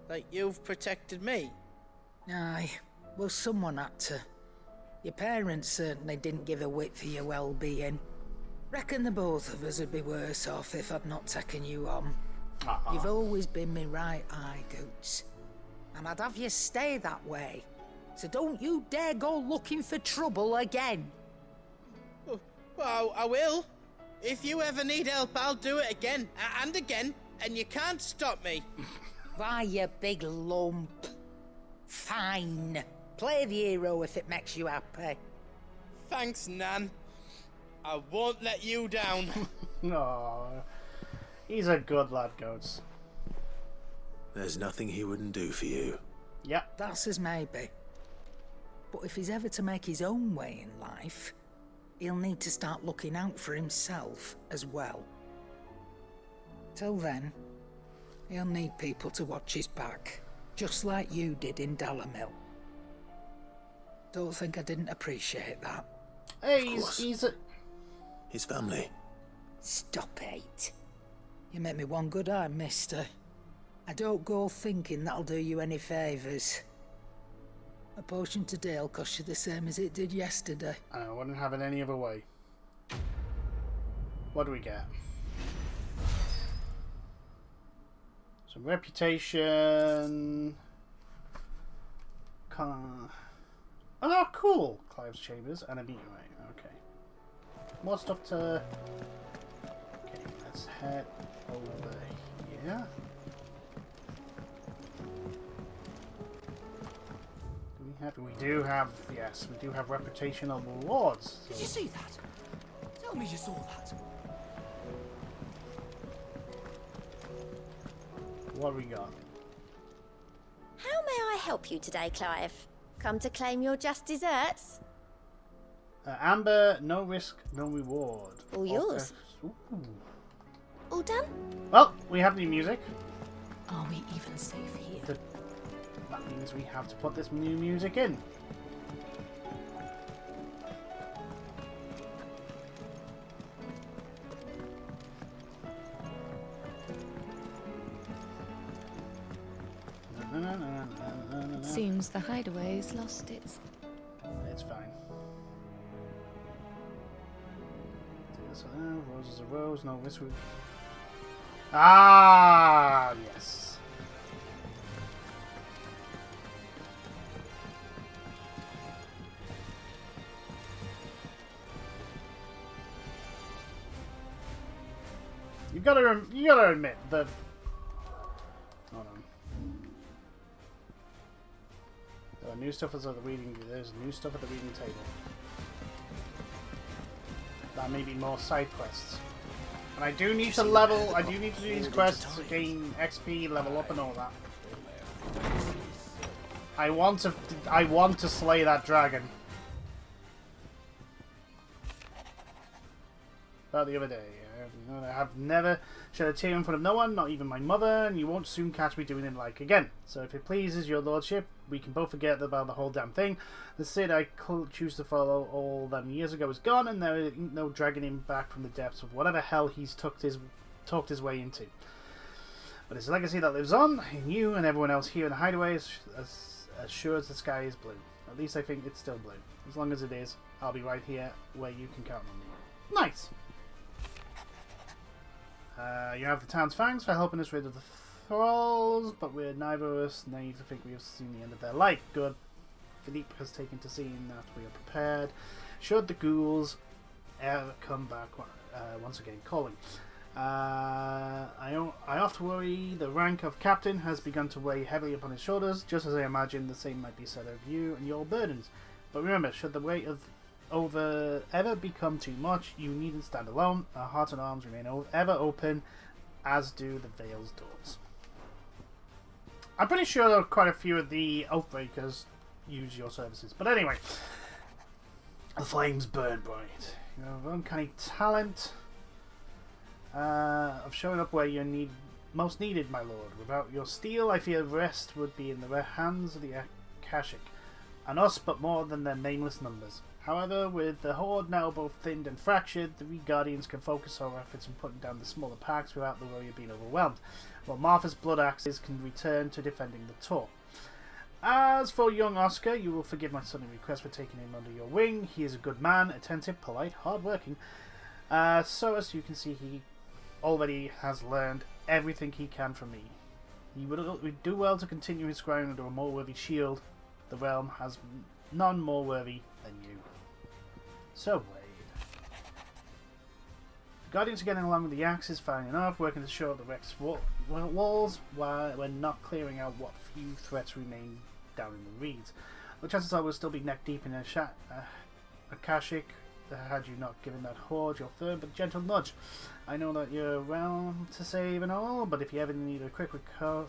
Like you've protected me. Aye, well, someone had to. Your parents certainly didn't give a whit for your well-being. Reckon the both of us would be worse off if I'd not taken you on. You've always been me right eye, Goots. And I'd have you stay that way. So don't you dare go looking for trouble again. Well, I will. If you ever need help, I'll do it again and again, and you can't stop me. Why, you big lump. Fine. Play the hero if it makes you happy. Thanks, Nan. I won't let you down. No, he's a good lad, Goats. There's nothing he wouldn't do for you. Yep. That's as maybe. But if he's ever to make his own way in life, he'll need to start looking out for himself as well. Till then, he'll need people to watch his back, just like you did in Dalamil. Don't think I didn't appreciate that. Hey, he's a... His family. Stop it. You make me one good eye, mister. I don't go thinking that'll do you any favours. A potion today'll cost you the same as it did yesterday. I wouldn't have it any other way. What do we get? Some reputation. Oh, cool! Clive's Chambers and a meteorite. Okay. More stuff to... Okay, let's head over here. We do have, yes, we do have reputational rewards. So. Did you see that? Tell me you saw that. What have we got? How may I help you today, Clive? Come to claim your just desserts? Amber, no risk, no reward. All yours. All done? Well, we have new music. Are we even safe here? That means we have to put this new music in. It seems the hideaway's lost its... It's fine. Rose is a rose, no risk. Ah, yes. You gotta admit the. Hold on. There are new stuff at the reading. There's new stuff at the reading table. That may be more side quests. And I do need to level. I do need to do these quests to gain XP, level up, and all that. I want to slay that dragon. About the other day. I have never shed a tear in front of no one, not even my mother, and you won't soon catch me doing it like again. So if it pleases your lordship, we can both forget about the whole damn thing. The Cid I choose to follow all them years ago is gone, and there ain't no dragging him back from the depths of whatever hell he's talked his way into. But his legacy that lives on, in you and everyone else here in the hideaway, is as sure as the sky is blue. At least I think it's still blue. As long as it is, I'll be right here where you can count on me. Nice! You have the town's thanks for helping us rid of the thralls, but we're neither of us naive to think we have seen the end of their light. Good. Philippe has taken to seeing that we are prepared. Should the ghouls ever come back once again calling. I often worry the rank of captain has begun to weigh heavily upon his shoulders, just as I imagine the same might be said of you and your burdens. But remember, should the weight of ever become too much, you needn't stand alone. Our hearts and arms remain ever open, as do the Vale's doors. I'm pretty sure quite a few of the Oathbreakers use your services. But anyway, the flames burn bright. You have uncanny talent of showing up where you're most needed, my lord. Without your steel, I fear rest would be in the hands of the Akashic, and us but more than their nameless numbers. However, with the Horde now both thinned and fractured, the Guardians can focus our efforts on putting down the smaller packs without the worry of being overwhelmed, while Martha's Blood Axes can return to defending the Tor. As for young Oscar, you will forgive my sudden request for taking him under your wing. He is a good man, attentive, polite, hard-working. So as you can see, he already has learned everything he can from me. He would do well to continue his grind under a more worthy shield. The realm has none more worthy than you. So, Wade. The Guardians are getting along with the axes fine enough, working to shore up the wrecked walls while we're not clearing out what few threats remain down in the reeds. The chances are we'll still be neck deep in a Akashic had you not given that horde your firm but gentle nudge. I know that you're around to save and all, but if you ever need a quick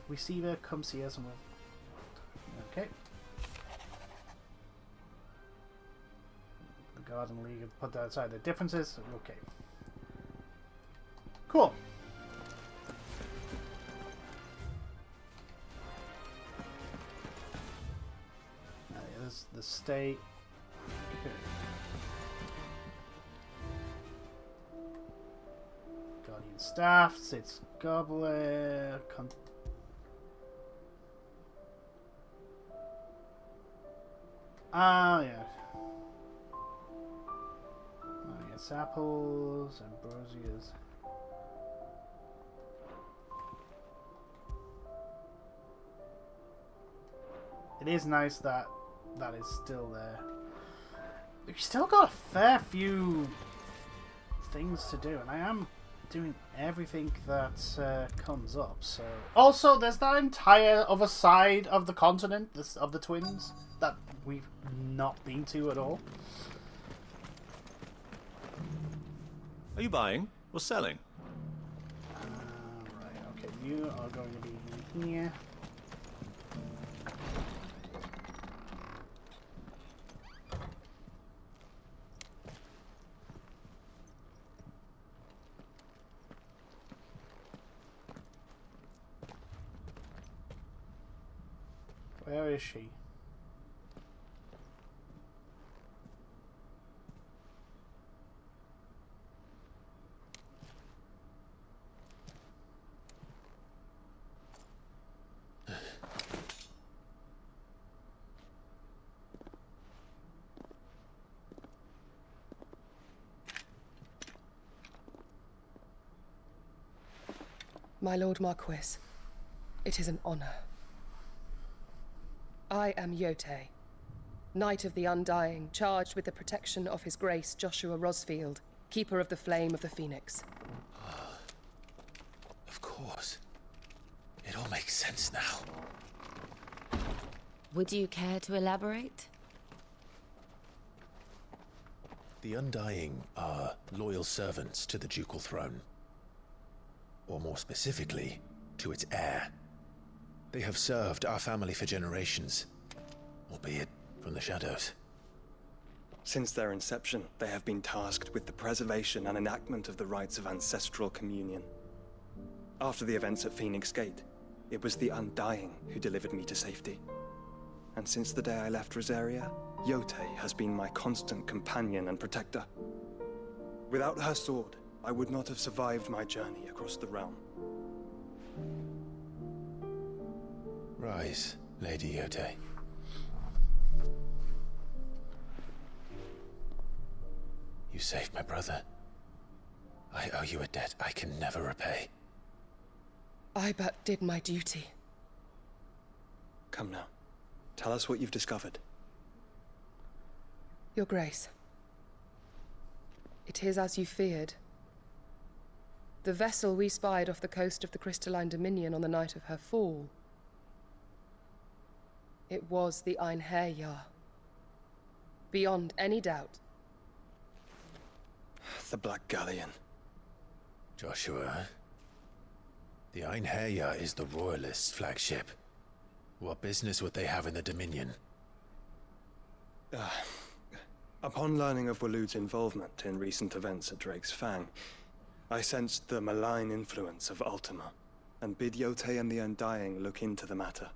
receiver, come see us and we'll... Okay. The Garden League have put that aside their differences. Okay. Cool. There's the state. Okay. Guardian Staff, Sid's Goblet, yeah. Yes, apples, ambrosias. It is nice that that is still there. We've still got a fair few things to do, and I am doing everything that comes up. So, also, there's that entire other side of the continent, of the twins, that we've not been to at all. Are you buying or selling? Right, okay, you are going to be here. Where is she? My Lord Marquis, it is an honor. I am Yotei, Knight of the Undying, charged with the protection of His Grace Joshua Rosfield, Keeper of the Flame of the Phoenix. Of course. It all makes sense now. Would you care to elaborate? The Undying are loyal servants to the ducal throne. Or more specifically, to its heir. They have served our family for generations, albeit from the shadows. Since their inception, they have been tasked with the preservation and enactment of the rites of ancestral communion. After the events at Phoenix Gate, it was the Undying who delivered me to safety. And since the day I left Rosaria, Yotei has been my constant companion and protector. Without her sword, I would not have survived my journey across the realm. Rise, Lady Yotei. You saved my brother. I owe you a debt I can never repay. I but did my duty. Come now. Tell us what you've discovered. Your Grace. It is as you feared. The vessel we spied off the coast of the Crystalline Dominion on the night of her fall. It was the Einherjar. Beyond any doubt. The Black Galleon. Joshua, the Einherjar is the Royalists' flagship. What business would they have in the Dominion? Upon learning of Waloed's involvement in recent events at Drake's Fang, I sensed the malign influence of Ultima, and bid Yotei and the Undying look into the matter.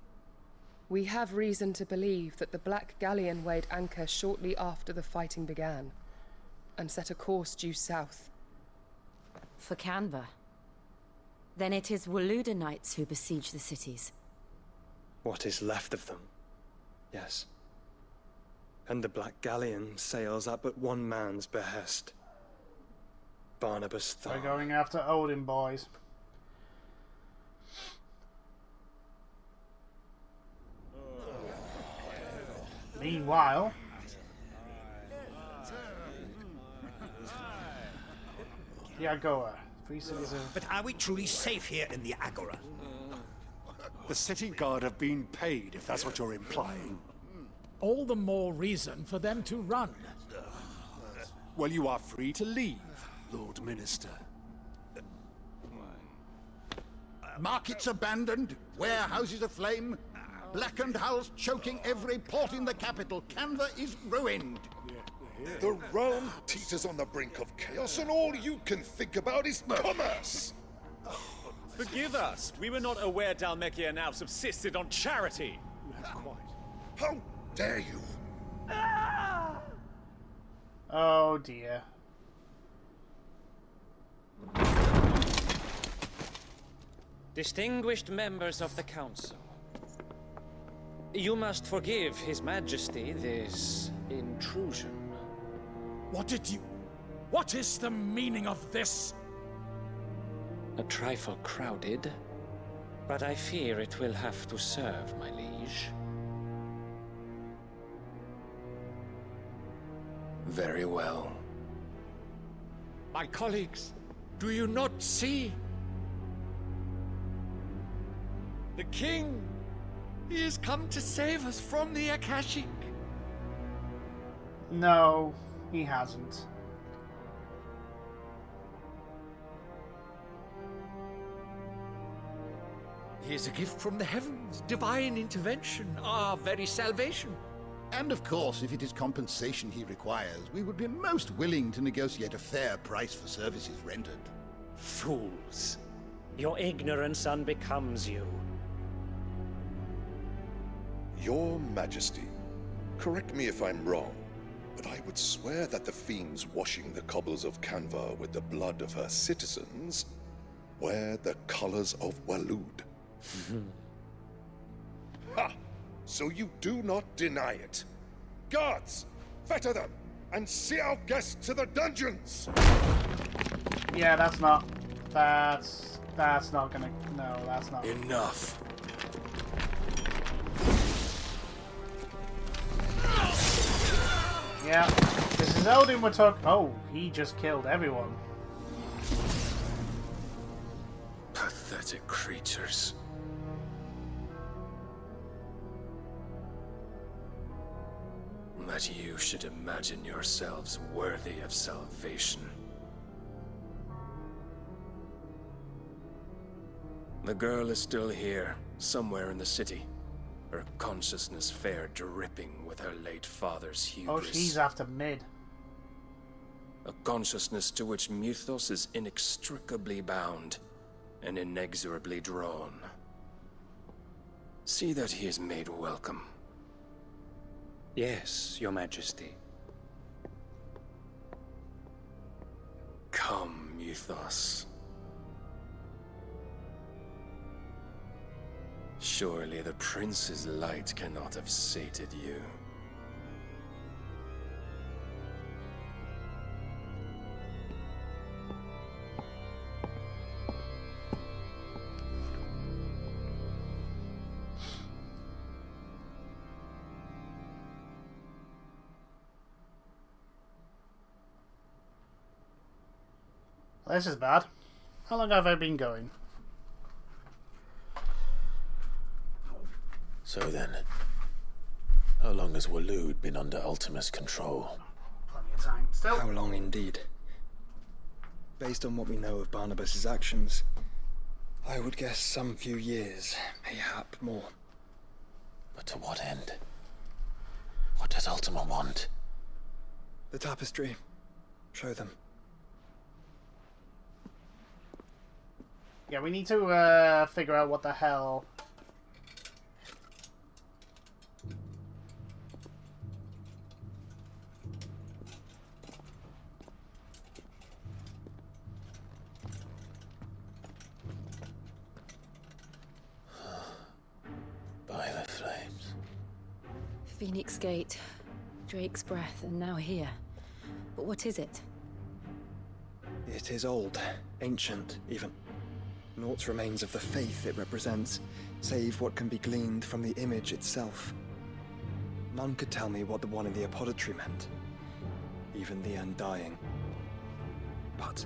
We have reason to believe that the Black Galleon weighed anchor shortly after the fighting began, and set a course due south. For Canva. Then it is Waloed Knights who besiege the cities. What is left of them, yes. And the Black Galleon sails at but one man's behest. Barnabas Thar. We're going after Odin, boys. Meanwhile... the Agora. 3 cities of... But are we truly safe here in the Agora? The city guard have been paid, if that's what you're implying. All the more reason for them to run. Well, you are free to leave, Lord Minister. Markets abandoned, warehouses aflame, blackened hulls choking every port in the capital. Canva is ruined. The realm teeters on the brink of chaos, and all you can think about is commerce. Forgive us. We were not aware Dhalmekia now subsisted on charity. How dare you? Oh dear. Distinguished members of the Council, you must forgive His Majesty this intrusion. What is the meaning of this? A trifle crowded, but I fear it will have to serve, my liege. Very well. My colleagues, do you not see? The king, he has come to save us from the Akashic. No, he hasn't. He is a gift from the heavens, divine intervention, our very salvation. And of course, if it is compensation he requires, we would be most willing to negotiate a fair price for services rendered. Fools. Your ignorance unbecomes you. Your Majesty, correct me if I'm wrong, but I would swear that the fiends washing the cobbles of Canva with the blood of her citizens wear the colors of Waloed. Ha! So you do not deny it. Guards, fetter them, and see our guests to the dungeons! Yeah, that's not gonna, no, that's not. Enough. Yeah, this is Odin we're talking. Oh, he just killed everyone. Pathetic creatures. That you should imagine yourselves worthy of salvation. The girl is still here, somewhere in the city. Her consciousness fair dripping with her late father's hubris. Oh, she's after mid. A consciousness to which Mythos is inextricably bound and inexorably drawn. See that he is made welcome. Yes, Your Majesty. Come, Mythos. Surely the prince's light cannot have sated you. This is bad. How long have I been going? So then, how long has Waloed been under Ultima's control? Plenty of time. Still. How long indeed? Based on what we know of Barnabas's actions, I would guess some few years, mayhap more. But to what end? What does Ultima want? The tapestry. Show them. Yeah, we need to figure out what the hell. By the flames. Phoenix Gate, Drake's Breath, and now here. But what is it? It is old, ancient, even. Naught remains of the faith it represents, save what can be gleaned from the image itself. None could tell me what the one in the apothecary meant, even the Undying. But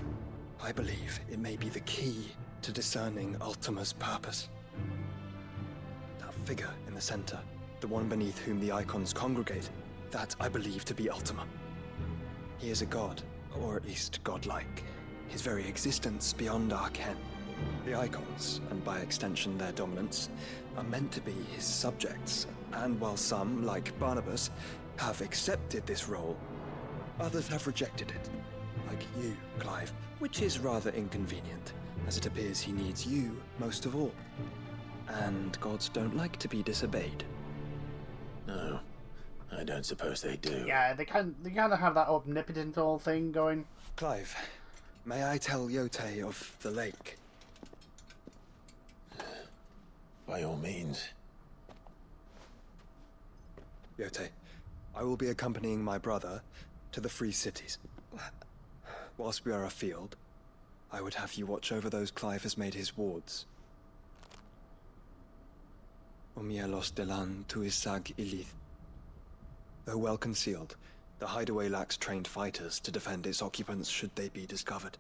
I believe it may be the key to discerning Ultima's purpose. That figure in the center, the one beneath whom the icons congregate, that I believe to be Ultima. He is a god, or at least godlike. His very existence beyond our ken. The icons, and by extension their dominants, are meant to be his subjects, and while some, like Barnabas, have accepted this role, others have rejected it. Like you, Clive, which is rather inconvenient, as it appears he needs you most of all. And gods don't like to be disobeyed. No, I don't suppose they do. Yeah, they kind of have that omnipotent old thing going. Clive, may I tell Yote of the lake? By all means. Yote, I will be accompanying my brother to the Free Cities. Whilst we are afield, I would have you watch over those Clive has made his wards. Umielos delan tuisag ilith. Though well concealed, the hideaway lacks trained fighters to defend its occupants should they be discovered.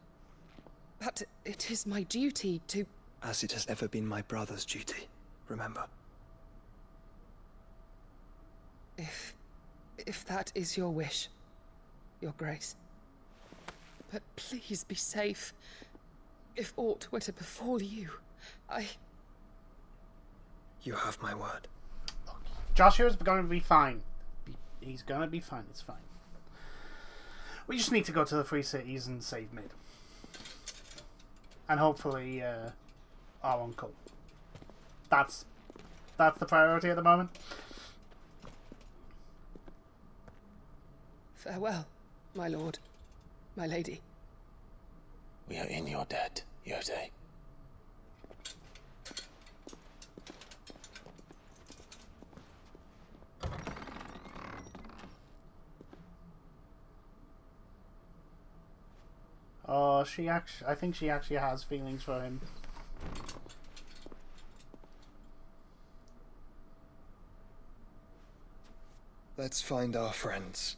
But it is my duty to... As it has ever been my brother's duty, remember. If that is your wish, Your Grace. But please be safe. If aught were to befall you, You have my word. Joshua's going to be fine. He's going to be fine. It's fine. We just need to go to the Free Cities and save Mid. And hopefully, our uncle. That's the priority at the moment. Farewell, my lord, my lady. We are in your debt, Yote. Oh, I think she actually has feelings for him. Let's find our friends.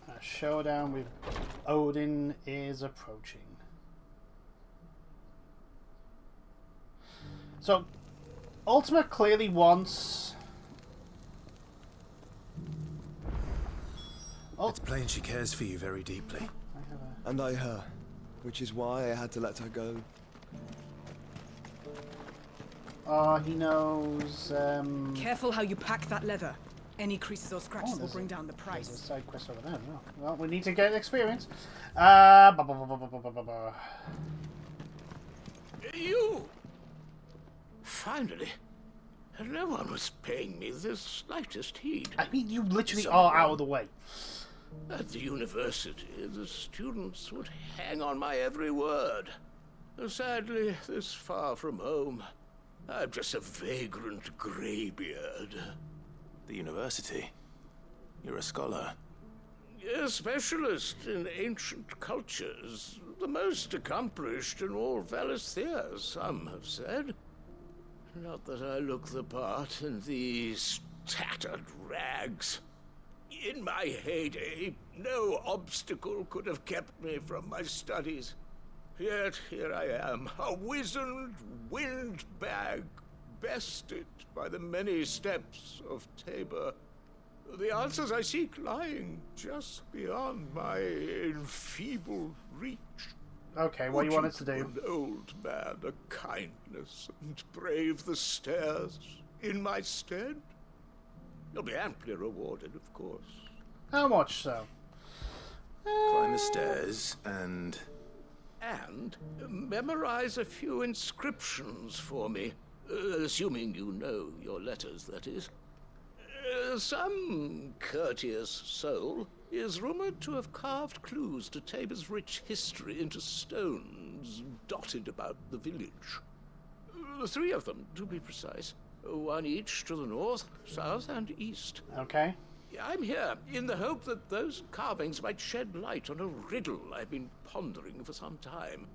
A showdown with Odin is approaching. So, Ultima clearly wants... It's plain she cares for you very deeply. And I her, which is why I had to let her go. Oh, he knows, Careful how you pack that leather. Any creases or scratches will bring down the There's a price. side quest over there as well. Well, we need to get experience. You! Finally. No one was paying me the slightest heed. I mean, you literally are out of the way. At the university, the students would hang on my every word. Sadly, this far from home, I'm just a vagrant greybeard. The university? You're a scholar. A specialist in ancient cultures. The most accomplished in all Valisthea, some have said. Not that I look the part in these tattered rags. In my heyday, no obstacle could have kept me from my studies. Yet here I am, a wizened windbag, bested by the many steps of Tabor. The answers I seek lying just beyond my enfeebled reach. Okay, what do you want us to do? An old man a kindness and brave the stairs in my stead? You'll be amply rewarded, of course. How much so? Climb the stairs and memorize a few inscriptions for me, assuming you know your letters, that is. Some courteous soul is rumored to have carved clues to Tabor's rich history into stones dotted about the village. 3 of them, to be precise. 1 each to the north, south, and east. Okay. I'm here in the hope that those carvings might shed light on a riddle I've been pondering for some time.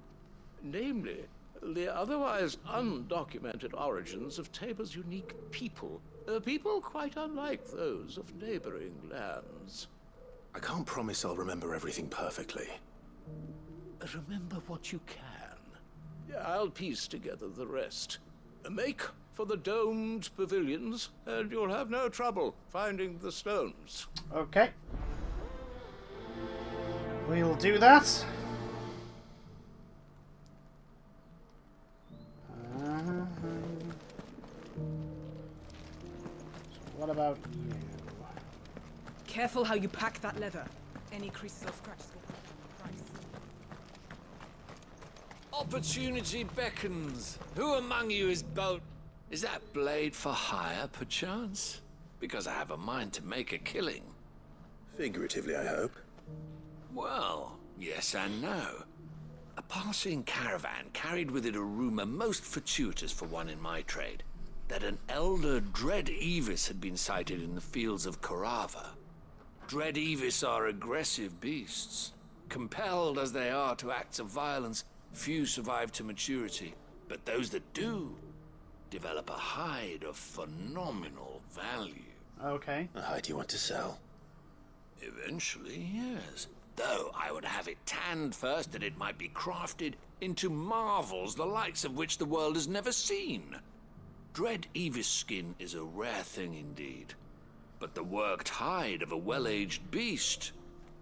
Namely, the otherwise undocumented origins of Tabor's unique people. People quite unlike those of neighboring lands. I can't promise I'll remember everything perfectly. Remember what you can. I'll piece together the rest. Make for the domed pavilions, and you'll have no trouble finding the stones. Okay. We'll do that. So what about you? Careful how you pack that leather. Any creases or scratches will come at a price. Opportunity beckons. Who among you is bold? Is that blade for hire, perchance? Because I have a mind to make a killing. Figuratively, I hope. Well, yes and no. A passing caravan carried with it a rumor most fortuitous for one in my trade, that an elder Dread Evis had been sighted in the fields of Korava. Dread Evis are aggressive beasts. Compelled as they are to acts of violence, few survive to maturity, but those that do develop a hide of phenomenal value. Okay. A hide you want to sell? Eventually, yes. Though I would have it tanned first that it might be crafted into marvels the likes of which the world has never seen. Dread Evis skin is a rare thing indeed. But the worked hide of a well-aged beast,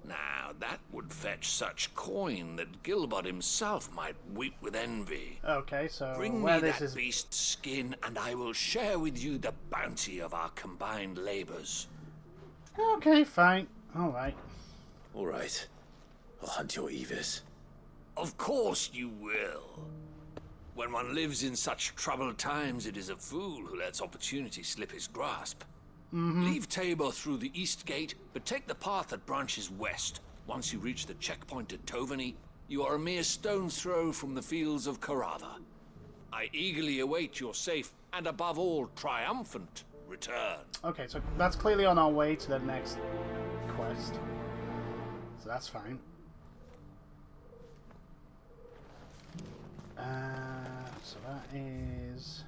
now that would fetch such coin that Gilbert himself might weep with envy. Okay, so Bring where me this that is... beast's skin, and I will share with you the bounty of our combined labors. Okay, fine. Alright. All right. I'll hunt your Evis. Of course you will. When one lives in such troubled times, it is a fool who lets opportunity slip his grasp. Leave Tabor through the east gate, but take the path that branches west. Once you reach the checkpoint at Tovani, you are a mere stone's throw from the fields of Korava. I eagerly await your safe, and above all, triumphant return. Okay, so that's clearly on our way to the next quest. So that's fine. So that is...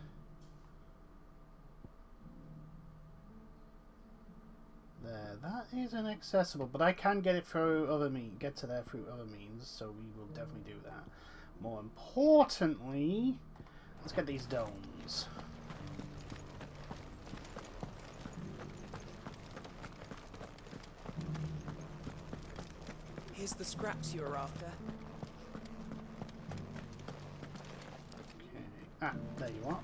there. That is inaccessible, but I can get it through other means. Get to there through other means, so we will definitely do that. More importantly, let's get these domes. Here's the scraps you were after. Okay. Ah, there you are.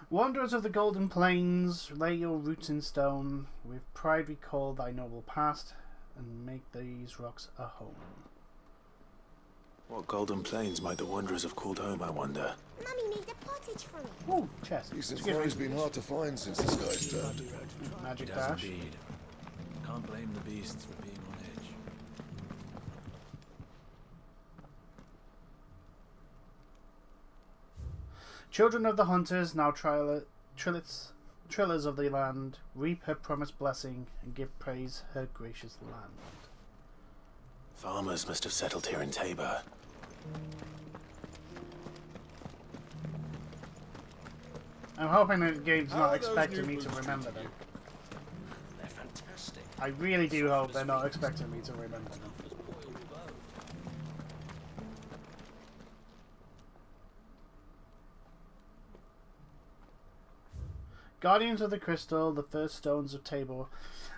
Wanderers of the Golden Plains, lay your roots in stone. With pride recall thy noble past, and make these rocks a home. What Golden Plains might the wanderers have called home, I wonder? Mummy made a pottage from it. Oh, chest. Decent quarry's been hard to find since the sky's turned. Magic It has dash. indeed. Can't blame the beasts for being on edge. Children of the hunters, now trillers of the land, reap her promised blessing and give praise her gracious land. Farmers must have settled here in Tabor. I'm hoping that the game's not expecting me to remember them. They're fantastic. I really do hope they're not expecting me to remember them. Guardians of the Crystal, the first stones of Tabor,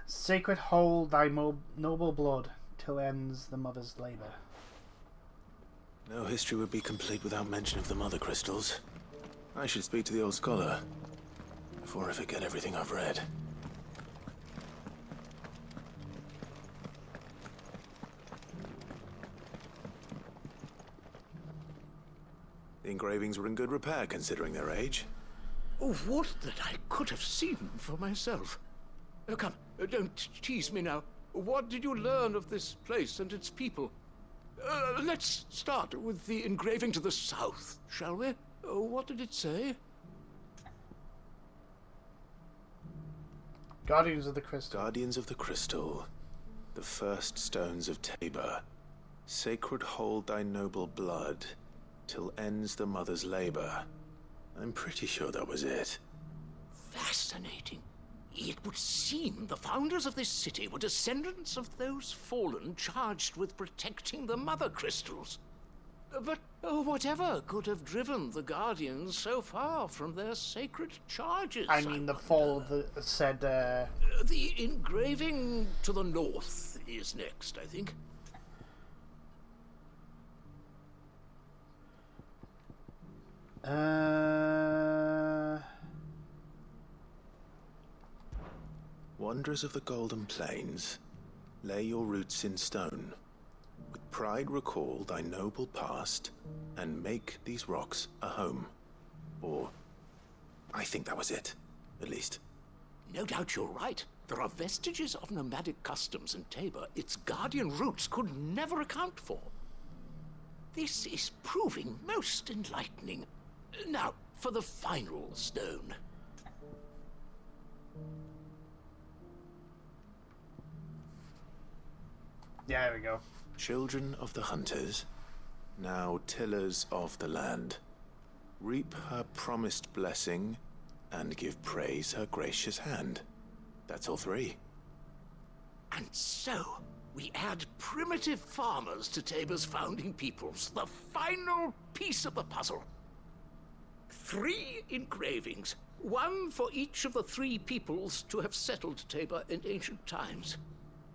sacred hold thy noble blood till ends the mother's labour. No history would be complete without mention of the Mother Crystals. I should speak to the old scholar before I forget everything I've read. The engravings were in good repair considering their age. Oh, what that I could have seen for myself. Oh, come, don't tease me now. What did you learn of this place and its people? Let's start with the engraving to the south, shall we? What did it say? Guardians of the Crystal. Guardians of the Crystal, the first stones of Tabor. Sacred hold thy noble blood till ends the mother's labor. I'm pretty sure that was it. Fascinating. It would seem the founders of this city were descendants of those fallen charged with protecting the mother crystals. But whatever could have driven the Guardians so far from their sacred charges? I mean, the fall said... The engraving to the north is next, I think. Wanderers of the Golden Plains, lay your roots in stone. With pride recall thy noble past, and make these rocks a home. Or, I think that was it, at least. No doubt you're right. There are vestiges of nomadic customs in Tabor its guardian roots could never account for. This is proving most enlightening. Now, for the final stone. Yeah, there we go. Children of the hunters, now tillers of the land, reap her promised blessing and give praise her gracious hand. That's all three. And so, we add primitive farmers to Tabor's founding peoples, the final piece of the puzzle. 3 engravings, one for each of the 3 peoples to have settled Tabor in ancient times.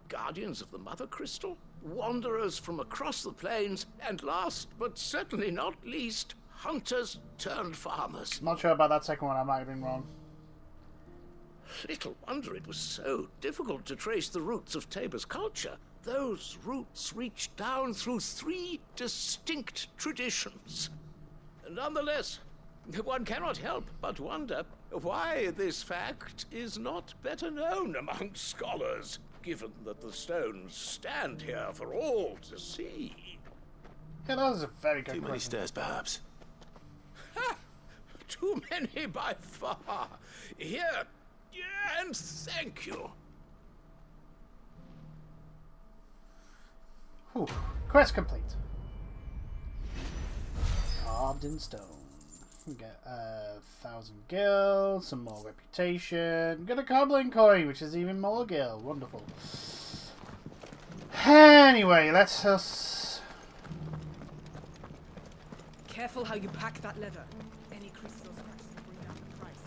Guardians of the Mother Crystal, wanderers from across the plains, and last but certainly not least, hunters turned farmers. Not sure about that second one, I might have been wrong. Little wonder it was so difficult to trace the roots of Tabor's culture. Those roots reach down through 3 distinct traditions. Nonetheless, one cannot help but wonder why this fact is not better known among scholars, given that the stones stand here for all to see. Yeah, that was a very good question. Too many stairs, perhaps. Ha! Too many by far. Here, and thank you. Whew. Quest complete. Carved in stone. We get 1,000 gil, some more reputation. We got a goblin coin, which is even more gil. Wonderful. Anyway, let's us. Careful how you pack that leather. Any creases or scratches will bring down the price.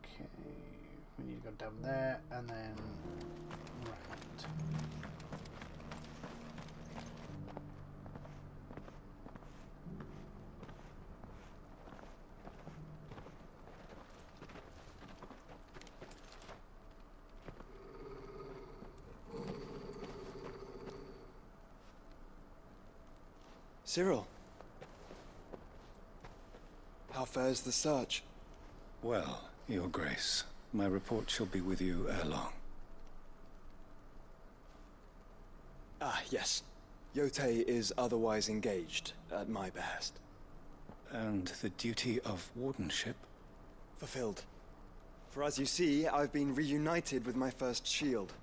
Okay, we need to go down there and then round. Cyril, how fares the search? Well, Your Grace, my report shall be with you ere long. Ah, yes. Yotei is otherwise engaged, at my behest. And the duty of wardenship? Fulfilled. For as you see, I've been reunited with my first shield.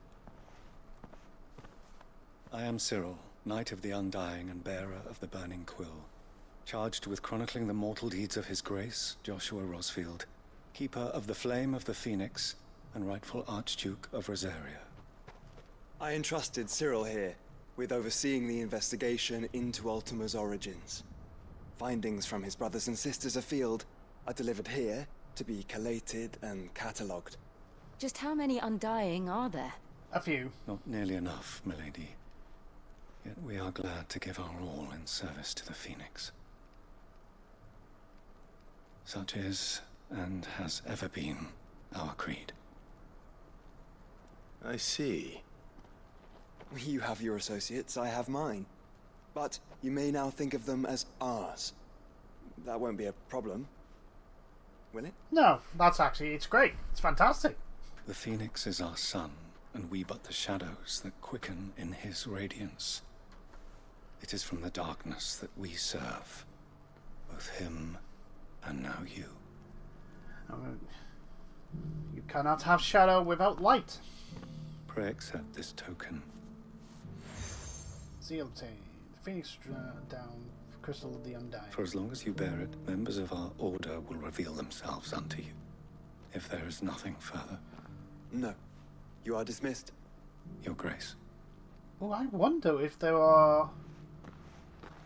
I am Cyril, Knight of the Undying and bearer of the Burning Quill, charged with chronicling the mortal deeds of His Grace, Joshua Rosfield, Keeper of the Flame of the Phoenix, and rightful Archduke of Rosaria. I entrusted Cyril here with overseeing the investigation into Ultima's origins. Findings from his brothers and sisters afield are delivered here to be collated and catalogued. Just how many Undying are there? A few. Not nearly enough, milady. Yet we are glad to give our all in service to the Phoenix. Such is, and has ever been, our creed. I see. You have your associates, I have mine. But you may now think of them as ours. That won't be a problem, will it? No, it's great. It's fantastic. The Phoenix is our sun, and we but the shadows that quicken in his radiance. It is from the darkness that we serve, both him and now you. You cannot have shadow without light. Pray accept this token. Seal obtained. The Phoenix down, Crystal of the Undying. For as long as you bear it, members of our order will reveal themselves unto you. if there is nothing further. No. You are dismissed. Your Grace. Oh, I wonder if there are...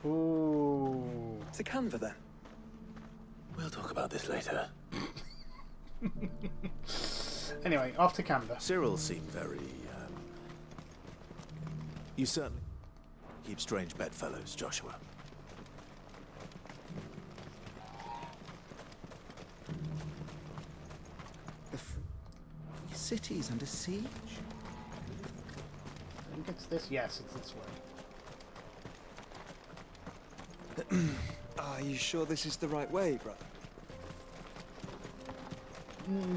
Ooh. To Canva, then. We'll talk about this later. Anyway, off to Canva. Cyril seemed very, You certainly keep strange bedfellows, Joshua. The city's under siege? I think it's this. Yes, it's this way. Are you sure this is the right way, brother?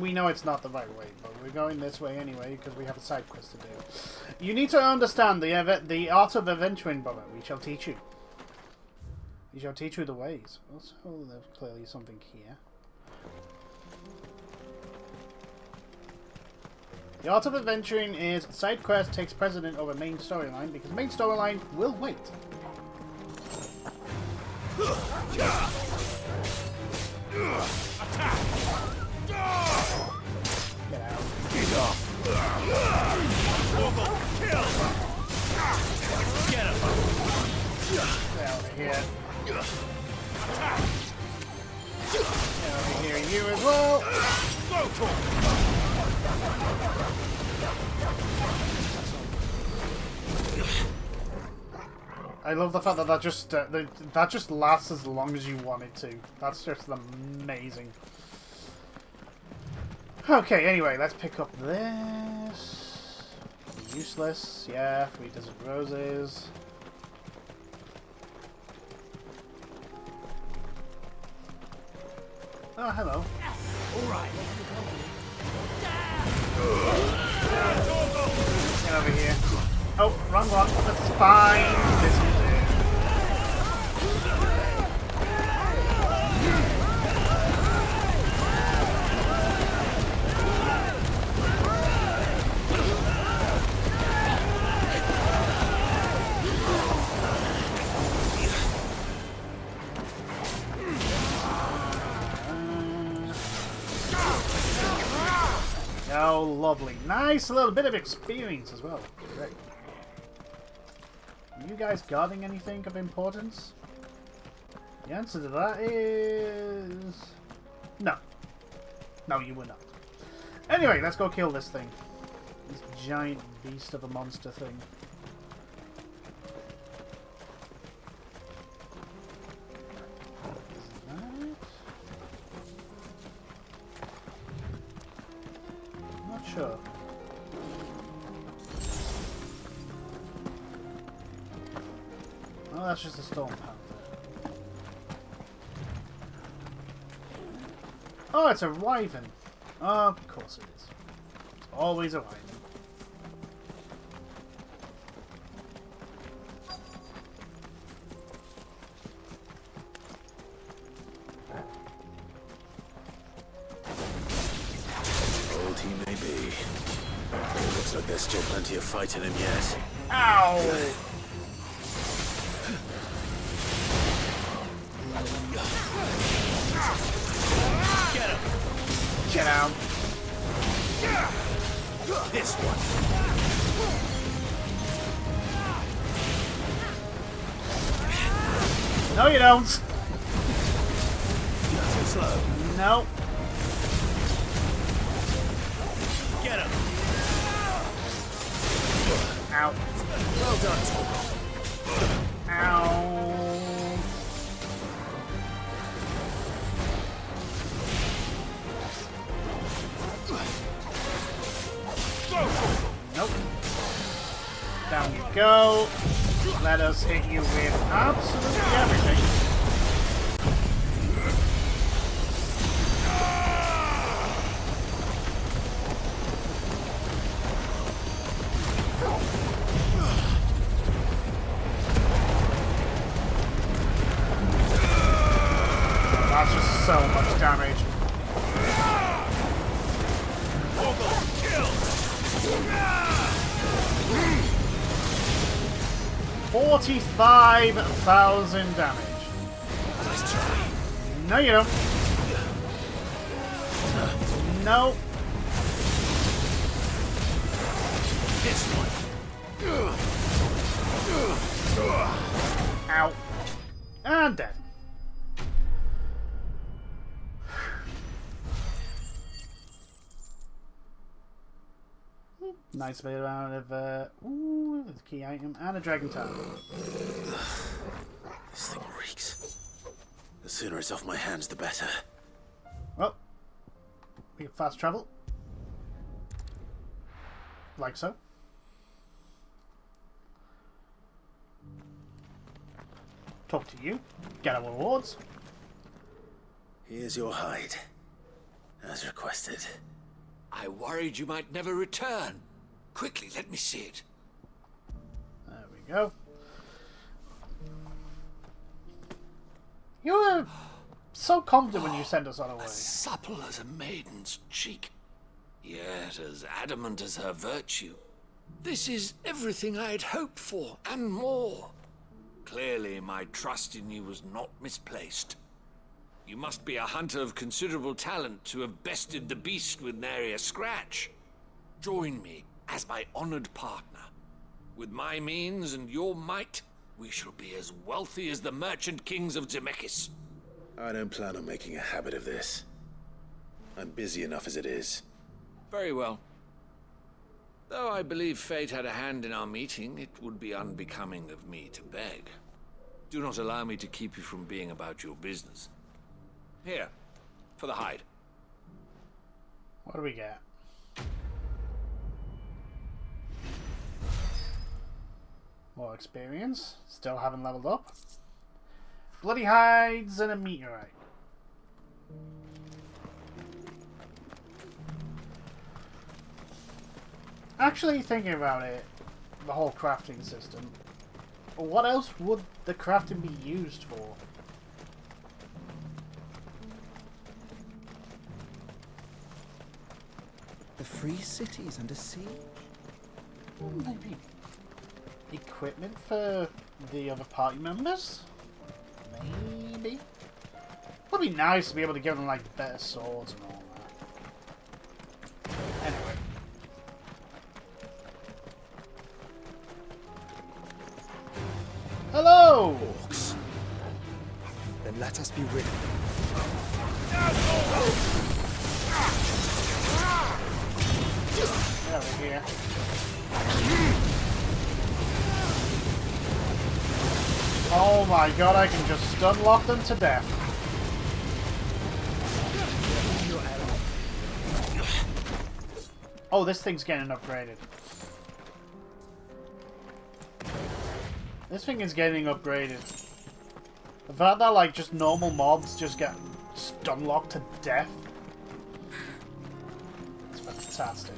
We know it's not the right way, but we're going this way anyway because we have a side quest to do. You need to understand the art of adventuring, brother. We shall teach you. We shall teach you the ways. Also, there's clearly something here. The art of adventuring is side quest takes precedent over main storyline because main storyline will wait. Attack! Get out. Get off! Kill! Get him! Get out of here. Attack! Get over here, you as well. I love the fact that that just lasts as long as you want it to. That's just amazing. Okay, anyway, let's pick up this. Useless, yeah, 3 desert roses. Oh, hello. Alright. Get over here. Oh, wrong one. That's fine. This is it. Oh, lovely. Nice little bit of experience as well. Great. Are you guys guarding anything of importance? The answer to that is... no. No, you were not. Anyway, let's go kill this thing. This giant beast of a monster thing. Sure. Oh, that's just a storm panther. Oh, it's a wyvern. Oh, of course it is. It's always a wyvern. Looks like there's still plenty of fight in him yet. Ow! Get him! Get out! This one! No, you don't! Too slow. No. Get him! Ow. Well done, Ow. Nope. Down you go. Let us hit you with absolutely everything. That's just so much damage. 45,000 damage. No, you don't. No. This one. Ow. And dead. Nice bit amount of ooh, the key item and a dragon tower. This thing reeks. The sooner it's off my hands, the better. Well, we have fast travel. Like so. Talk to you. Get our rewards. Here's your hide. As requested. I worried you might never return. Quickly, let me see it. There we go. You were so confident when you sent us on our way. As supple as a maiden's cheek, yet as adamant as her virtue. This is everything I had hoped for, and more. Clearly, my trust in you was not misplaced. You must be a hunter of considerable talent to have bested the beast with nary a scratch. Join me as my honored partner. With my means and your might, we shall be as wealthy as the merchant kings of Zemeckis. I don't plan on making a habit of this. I'm busy enough as it is. Very well. Though I believe fate had a hand in our meeting, it would be unbecoming of me to beg. Do not allow me to keep you from being about your business. Here, for the hide. What do we get? More experience. Still haven't leveled up. Bloody hides and a meteorite. Actually, thinking about it, the whole crafting system, what else would the crafting be used for? The free city's under siege. Maybe equipment for the other party members? Maybe? Would be nice to be able to give them like better swords and all that. Anyway. Hello! Orcs. Then let us be rid of them. Get over here. Oh my god, I can just stun lock them to death. Oh, this thing's getting upgraded. This thing is getting upgraded. The fact that like just normal mobs just get stun locked to death. It's fantastic.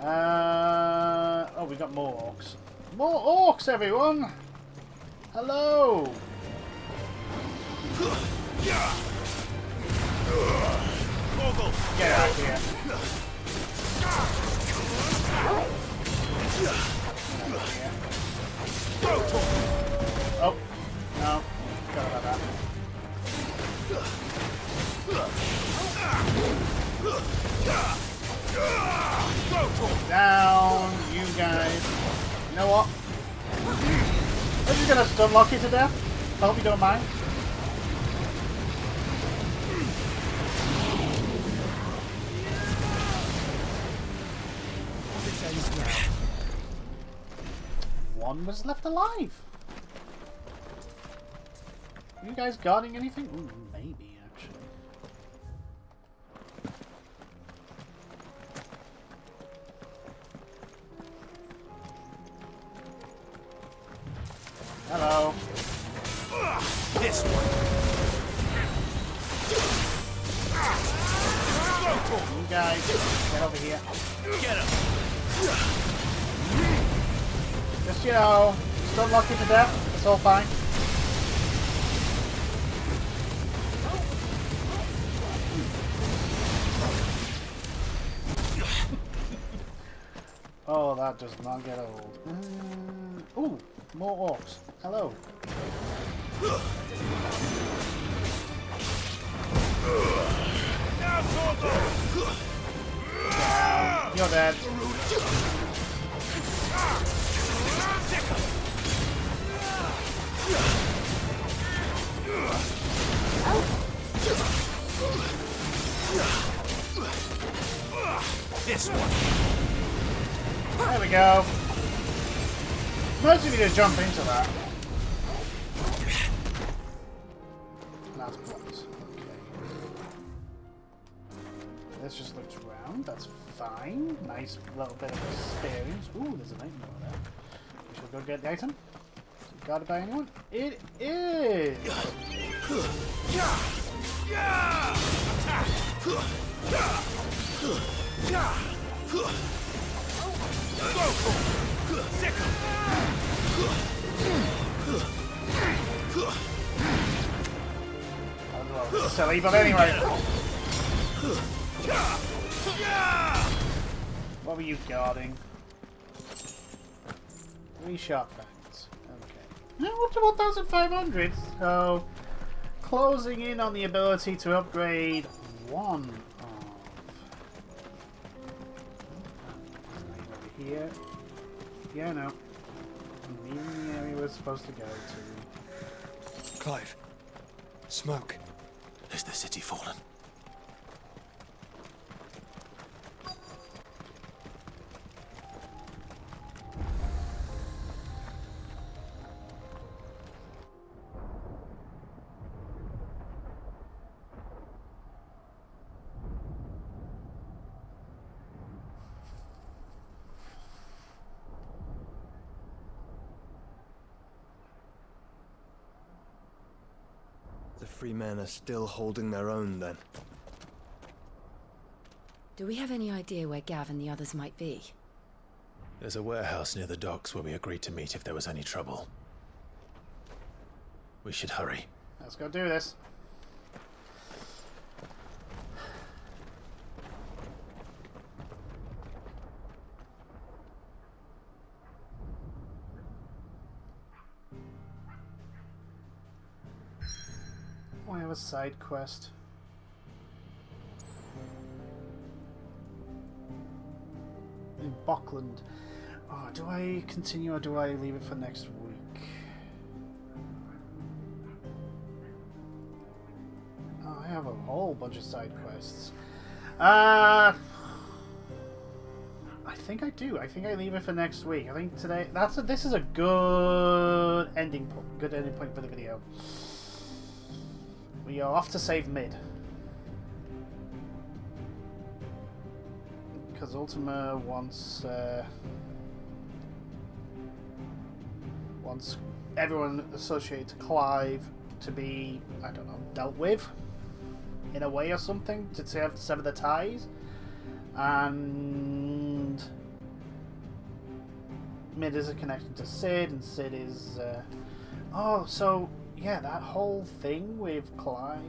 Oh, we got more orcs. More orcs, everyone! Hello! Get out of here. Oh, no. Forgot about that. Down, you guys. You know what? I'm just gonna stun lock you to death. I hope you don't mind. One was left alive. You guys guarding anything? Ooh, maybe actually. Hello. This one. You guys, get over here. Get him. Just, you know, stun lock you to death. It's all fine. Oh, that does not get old. Ooh, more orcs. Hello. You're dead. This one. There we go. Most of you just jump into that. That's blocked. Okay. This just looks round. That's fine. Nice little bit of experience. Ooh, there's an item over there. We should go get the item. Is it guarded by anyone? It is! Silly, but anyway. What were you guarding? 3 sharp fangs. Okay. Now up to 1,500. So, closing in on the ability to upgrade one of. Over here. Yeah, no. I'm leaving the area we're supposed to go to. Clive. Smoke. Has the city fallen? The free men are still holding their own, then. Do we have any idea where Gav and the others might be? There's a warehouse near the docks where we agreed to meet if there was any trouble. We should hurry. Let's go do this. Oh, I have a side quest. In Bockland. Oh, do I continue or do I leave it for next week? Oh, I have a whole bunch of side quests. I think I do. I think I leave it for next week. I think today. This is a good ending point. Good ending point for the video. We are off to save mid. Because Ultima wants everyone associated to Clive to be, I don't know, dealt with in a way or something, to sever the ties. And Mid is a connection to Sid, and Sid is oh, so yeah, that whole thing with Clive.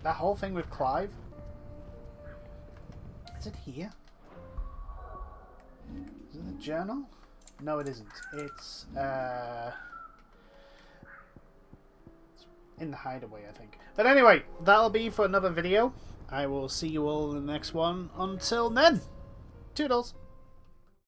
That whole thing with Clive? Is it here? Is it the journal? No, it isn't. It's in the hideaway, I think. But anyway, that'll be for another video. I will see you all in the next one. Until then, toodles!